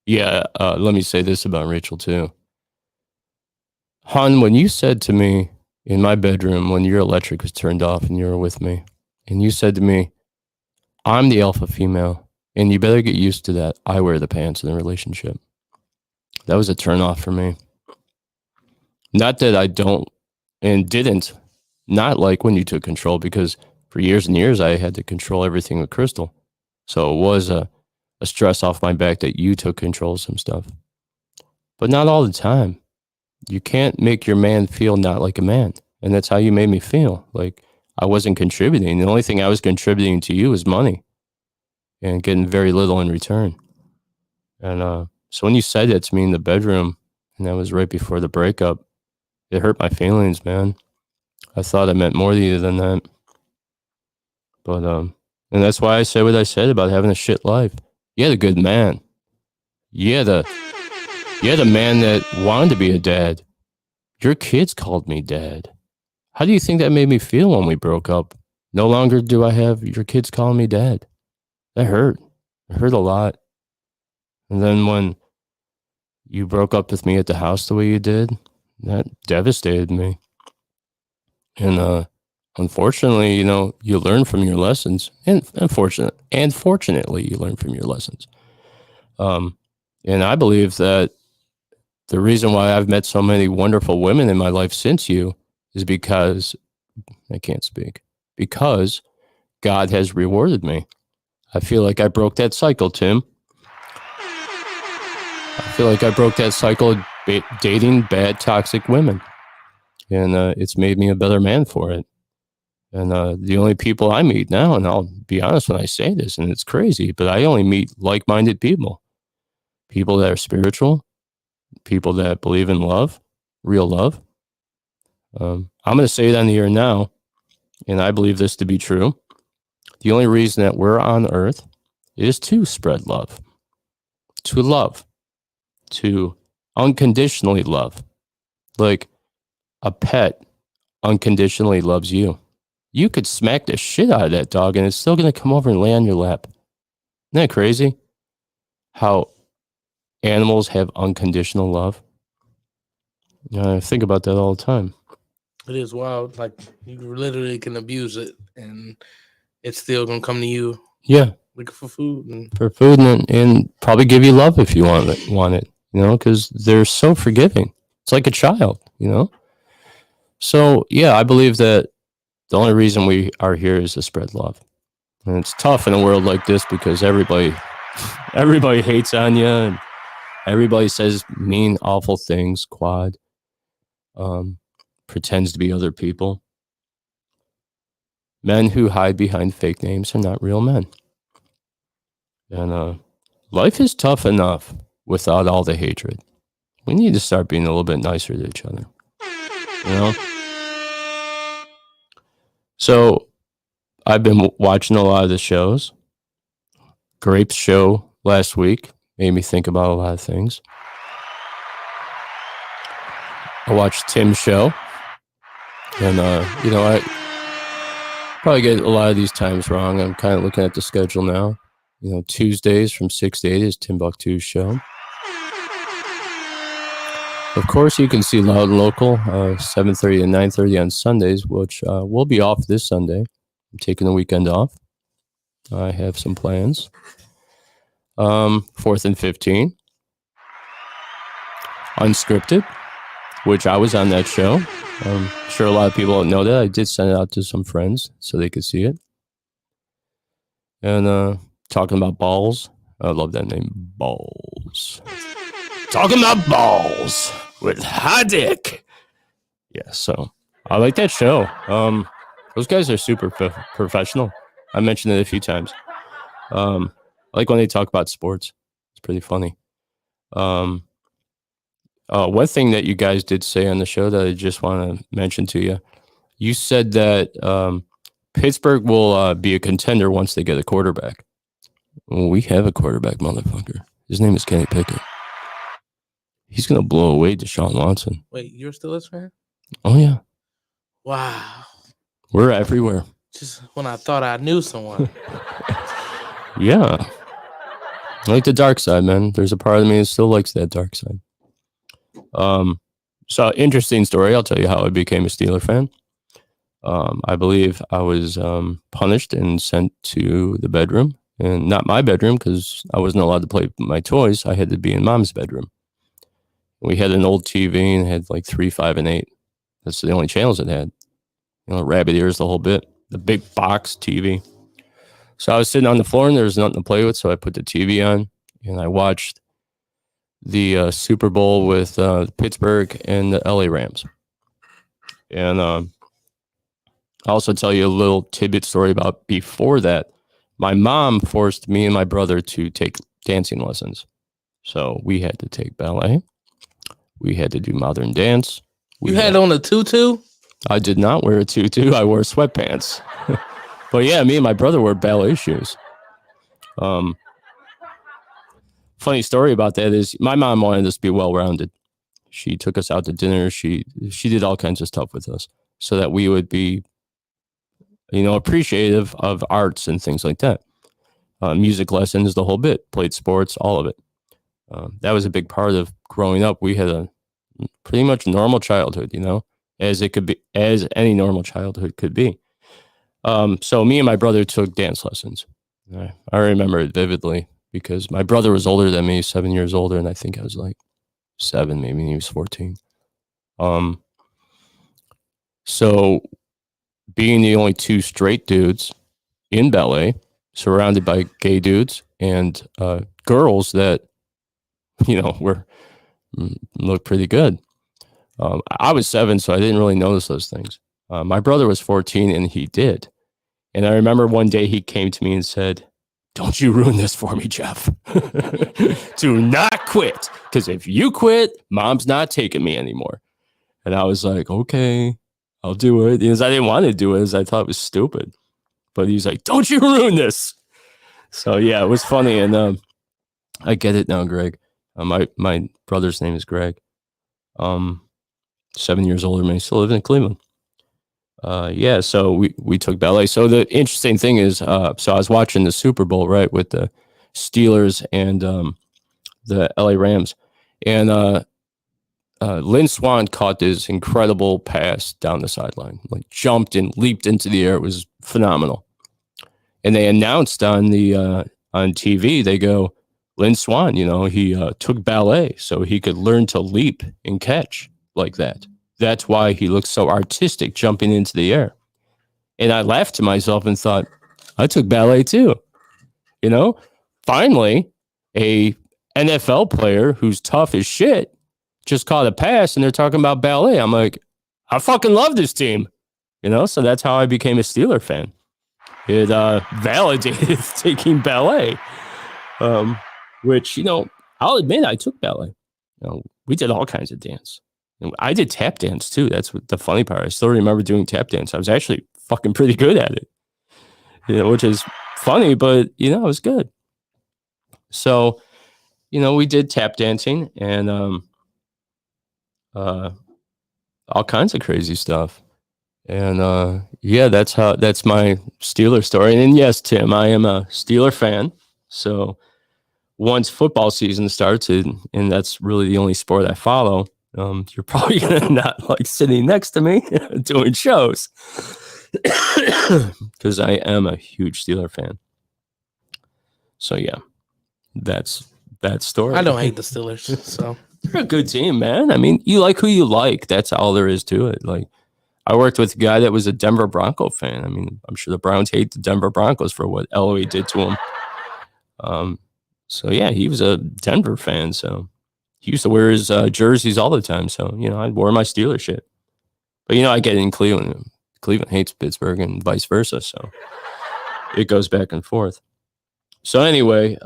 me say this about Rachel, too. Hon, when you said to me in my bedroom when your electric was turned off and you were with me, and you said to me, I'm the alpha female, and you better get used to that. I wear the pants in a relationship. That was a turnoff for me. Not that I don't and didn't not like when you took control, because for years and years I had to control everything with Crystal. So it was a stress off my back that you took control of some stuff. But not all the time. You can't make your man feel not like a man. And that's how you made me feel. Like I wasn't contributing. The only thing I was contributing to you was money and getting very little in return. And so when you said that to me in the bedroom, and that was right before the breakup, it hurt my feelings, man. I thought I meant more to you than that. But, and that's why I said what I said about having a shit life. You had a good man. You had a man that wanted to be a dad. Your kids called me dad. How do you think that made me feel when we broke up? No longer do I have your kids calling me dad. That hurt. It hurt a lot. And then when you broke up with me at the house the way you did, that devastated me. And unfortunately, you know, you learn from your lessons. And fortunately, you learn from your lessons. And I believe that the reason why I've met so many wonderful women in my life since you is because because God has rewarded me. I feel like I broke that cycle, Tim. I feel like I broke that cycle of dating bad, toxic women. And it's made me a better man for it. And the only people I meet now, and I'll be honest when I say this, and it's crazy, but I only meet like-minded people. People that are spiritual, people that believe in love, real love. I'm going to say it on the air now, and I believe this to be true. The only reason that we're on earth is to spread love, to unconditionally love. Like a pet unconditionally loves you. You could smack the shit out of that dog and it's still going to come over and lay on your lap. Isn't that crazy? How animals have unconditional love. I think about that all the time. It is wild. Like you literally can abuse it and it's still going to come to you. Yeah. Looking for food. And probably give you love if you want it, you know, because they're so forgiving. It's like a child, you know? So, yeah, I believe that the only reason we are here is to spread love. And it's tough in a world like this because everybody hates on you and everybody says mean, awful things, Quad. Pretends to be other people. Men who hide behind fake names are not real men. And life is tough enough without all the hatred. We need to start being a little bit nicer to each other. You know? So, I've been watching a lot of the shows. Grape's show last week made me think about a lot of things. I watched Tim's show. And, you know, I probably get a lot of these times wrong. I'm kind of looking at the schedule now. You know, Tuesdays from 6 to 8 is Timbuktu's show. Of course, you can see Loud and Local, 7:30 and 9:30 on Sundays, which will be off this Sunday. I'm taking the weekend off. I have some plans. 4th and 15. Unscripted, which I was on that show. I'm sure a lot of people don't know that. I did send it out to some friends so they could see it. And talking about balls. I love that name, Balls. Talking about balls with High Dick. Yeah, so I like that show. Those guys are super professional. I mentioned it a few times. I like when they talk about sports. It's pretty funny. One thing that you guys did say on the show that I just want to mention to you, you said that Pittsburgh will be a contender once they get a quarterback. Well, we have a quarterback, motherfucker. His name is Kenny Pickett. He's going to blow away Deshaun Watson. Wait, you're still a fan? Oh, yeah. Wow. We're everywhere. Just when I thought I knew someone. Yeah. I like the dark side, man. There's a part of me that still likes that dark side. So interesting story. I'll tell you how I became a Steeler fan. I believe I was punished and sent to the bedroom, and not my bedroom because I wasn't allowed to play with my toys. I had to be in mom's bedroom. We had an old TV and it had like 3, 5, and 8. That's the only channels it had. You know, rabbit ears, the whole bit. The big box TV. So I was sitting on the floor and there was nothing to play with, so I put the TV on and I watched the Super Bowl with Pittsburgh and the LA Rams. And I'll also tell you a little tidbit story about before that. My mom forced me and my brother to take dancing lessons. So we had to take ballet. We had to do modern dance. You had on a tutu? I did not wear a tutu. I wore sweatpants. But yeah, me and my brother wore ballet shoes. Funny story about that is my mom wanted us to be well-rounded. She took us out to dinner. She did all kinds of stuff with us so that we would be, you know, appreciative of arts and things like that. Music lessons, the whole bit. Played sports, all of it. That was a big part of growing up. We had a pretty much normal childhood, you know, as it could be, as any normal childhood could be. So me and my brother took dance lessons. I remember it vividly because my brother was older than me, 7 years older, and I think I was like 7, maybe, and he was 14. So being the only 2 straight dudes in ballet, surrounded by gay dudes and girls that, you know, looked pretty good. I was 7, so I didn't really notice those things. My brother was 14, and he did. And I remember one day he came to me and said, "Don't you ruin this for me, Jeff. Do not quit. Because if you quit, mom's not taking me anymore." And I was like, okay, I'll do it. Because I didn't want to do it, as I thought it was stupid. But he's like, "Don't you ruin this." So yeah, it was funny. And I get it now, Greg. My brother's name is Greg. 7 years older than me, still living in Cleveland. Yeah, so we took ballet. So the interesting thing is, so I was watching the Super Bowl, right, with the Steelers and the LA Rams. And Lynn Swann caught this incredible pass down the sideline, like jumped and leaped into the air. It was phenomenal. And they announced on TV, they go, Lynn Swann, you know, he took ballet so he could learn to leap and catch like that. That's why he looks so artistic jumping into the air. And I laughed to myself and thought, I took ballet too. You know, finally, a NFL player who's tough as shit just caught a pass and they're talking about ballet. I'm like, I fucking love this team. You know, so that's how I became a Steeler fan. It validated taking ballet. Which, you know, I'll admit I took ballet. You know, we did all kinds of dance. I did tap dance too. That's what the funny part. I still remember doing tap dance. I was actually fucking pretty good at it, you know, which is funny, but you know, it was good. So, you know, we did tap dancing and all kinds of crazy stuff. And yeah, that's my Steeler story. And then, yes, Tim, I am a Steeler fan. So once football season starts, and that's really the only sport I follow, you're probably gonna not like sitting next to me doing shows because I am a huge Steeler fan. So yeah, that's that story. I don't hate the Steelers, so they're a good team, man. I mean, you like who you like. That's all there is to it. Like, I worked with a guy that was a Denver Bronco fan. I mean, I'm sure the Browns hate the Denver Broncos for what Elway did to him. So yeah, he was a Denver fan. So he used to wear his jerseys all the time. So, you know, I wore my Steelers shit. But, you know, I get in Cleveland. Cleveland hates Pittsburgh and vice versa. So it goes back and forth. So anyway,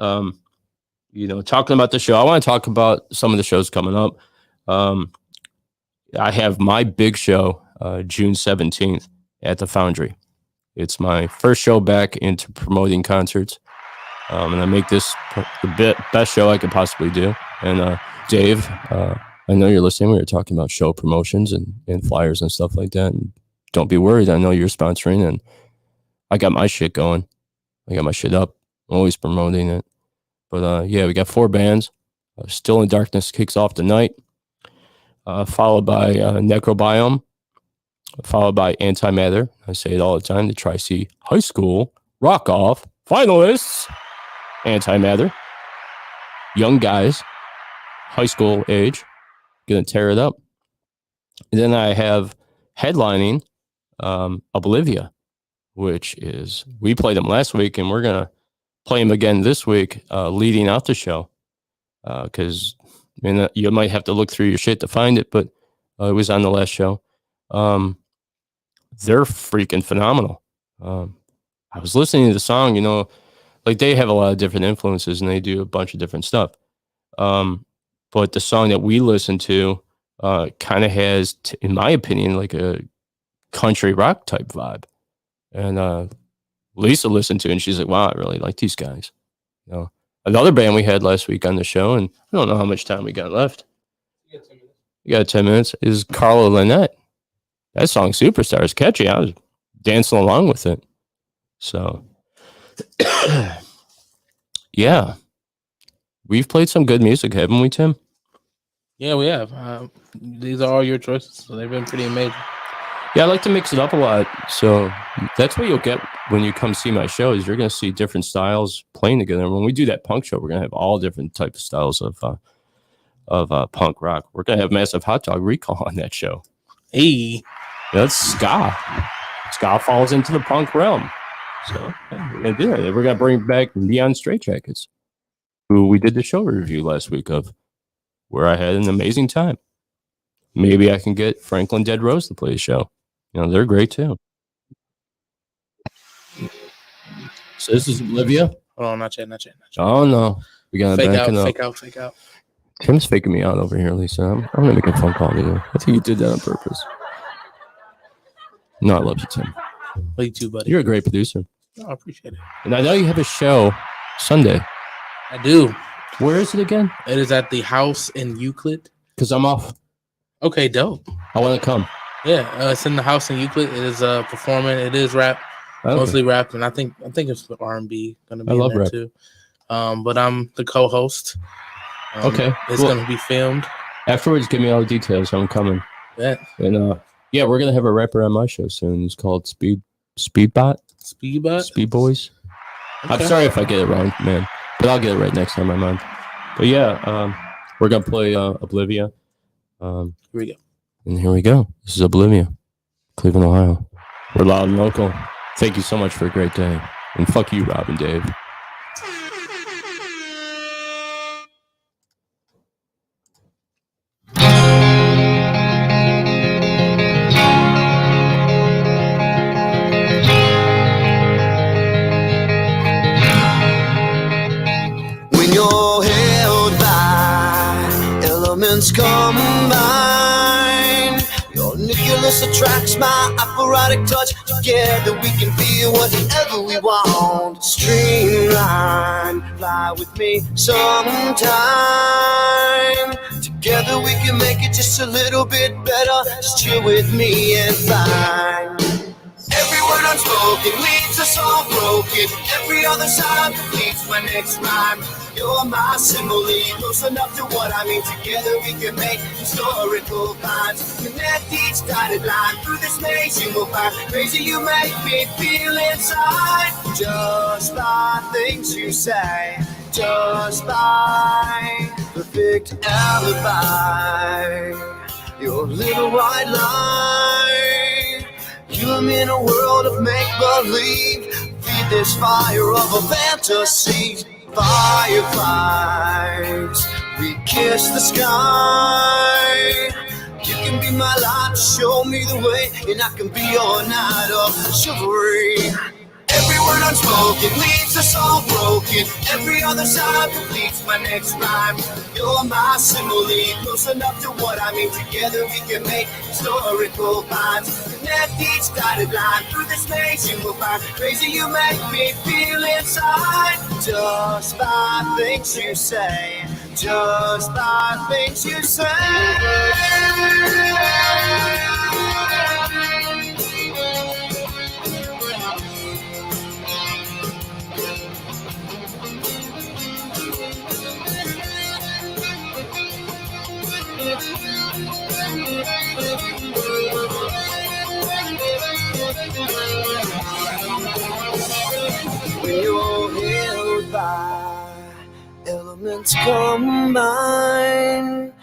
you know, talking about the show, I want to talk about some of the shows coming up. I have my big show June 17th at the Foundry. It's my first show back into promoting concerts. And I make this the best show I could possibly do. And Dave, I know you're listening. We were talking about show promotions and flyers and stuff like that. And don't be worried. I know you're sponsoring, and I got my shit going. I got my shit up. I'm always promoting it. But yeah, we got 4 bands. Still in Darkness kicks off the night, followed by Necrobiome, followed by Antimatter. I say it all the time. The Tri-C High School Rock Off finalists. Antimatter. Young guys, high school age, gonna tear it up. And then I have headlining Oblivia, which is, we played them last week, and we're gonna play them again this week, leading out the show. Because you might have to look through your shit to find it, but it was on the last show. They're freaking phenomenal. I was listening to the song, you know, like they have a lot of different influences and they do a bunch of different stuff. But the song that we listen to kind of has, in my opinion, like a country rock type vibe. And Lisa listened to it and she's like, wow, I really like these guys. You know, another band we had last week on the show, and I don't know how much time we got left. You got 10 minutes, is Carla Lynette. That song, Superstar, is catchy. I was dancing along with it. So, yeah. We've played some good music, haven't we, Tim? Yeah, we have. These are all your choices, so they've been pretty amazing. Yeah, I like to mix it up a lot. So that's what you'll get when you come see my shows. You're going to see different styles playing together. And when we do that punk show, we're going to have all different types of styles of punk rock. We're going to have Massive Hot Dog Recall on that show. Hey. That's ska. Ska falls into the punk realm. So yeah, we're going to do that. We're going to bring back Neon Straitjackets, who we did the show review last week of, where I had an amazing time. Maybe I can get Franklin Dead Rose to play the show. You know, they're great too. So this is Olivia. Hold on, not yet. Oh no, we got to fake out. Tim's faking me out over here, Lisa. I'm gonna make a phone call to you. I think you did that on purpose. No, I love you, Tim. Love you too, buddy. You're a great producer. Oh, I appreciate it. And I know you have a show Sunday. I do. Where is it again? It is at the House in Euclid. Because I'm off. Okay, dope. I want to come. Yeah, it's in the House in Euclid. It is performing. It is rap, mostly rap, and I think it's R&B gonna be. I love in there rap too. But I'm the co-host. Okay, it's gonna be filmed. Afterwards, give me all the details. I'm coming. Yeah, and yeah, we're gonna have a rapper on my show soon. It's called Speedbot. Speed Boys. Okay. I'm sorry if I get it wrong, man, but I'll get it right next time I'm on. But yeah, we're gonna play Oblivia. Here we go. And here we go. This is Oblivia, Cleveland, Ohio. We're loud and local. Thank you so much for a great day. And fuck you, Rob and Dave. When you're held by elements combined, your nucleus attracts my operatic touch. Together we can feel whatever we want. Streamline, fly with me sometime. Together we can make it just a little bit better. Just chill with me and find. Every word unspoken leaves us all broken. Every other sound completes my next rhyme. You're my simile, close enough to what I mean. Together we can make historical lines. Connect each dotted line. Through this maze you will find. Crazy you make me feel inside. Just by things you say. Just by perfect alibi. Your little white line. I'm in a world of make-believe. Feed this fire of a fantasy. Fireflies, we kiss the sky. You can be my light, show me the way, and I can be your night of chivalry. Every word unspoken leaves us all broken. Every other side completes my next rhyme. You're my simile, close enough to what I mean. Together we can make historical lines. Connect each dotted line through this maze you will find. Crazy you make me feel inside. Just by things you say. Just by things you say. When you're held by elements combined,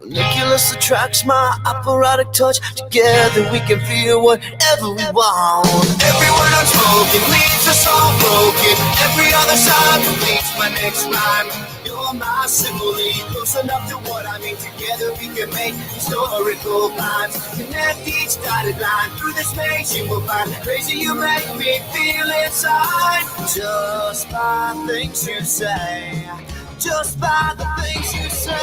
Nicholas attracts my operatic touch. Together we can feel whatever we want. Every word unspoken leaves us all broken. Every other side completes my next rhyme. You're my simile, close enough to what I mean. Together we can make historical lines. Connect each dotted line through this maze you will find. Crazy you make me feel inside. Just by things you say. Just by the things you say.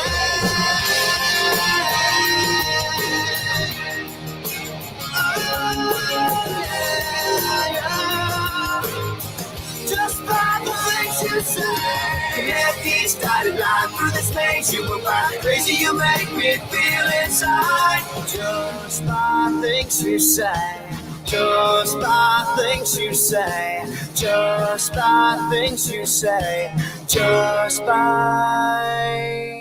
Just by the things you say. Connect each dotted line through this maze you will find. Crazy you make me feel inside. Just by things you say. Just by things you say. Just by things you say. Just by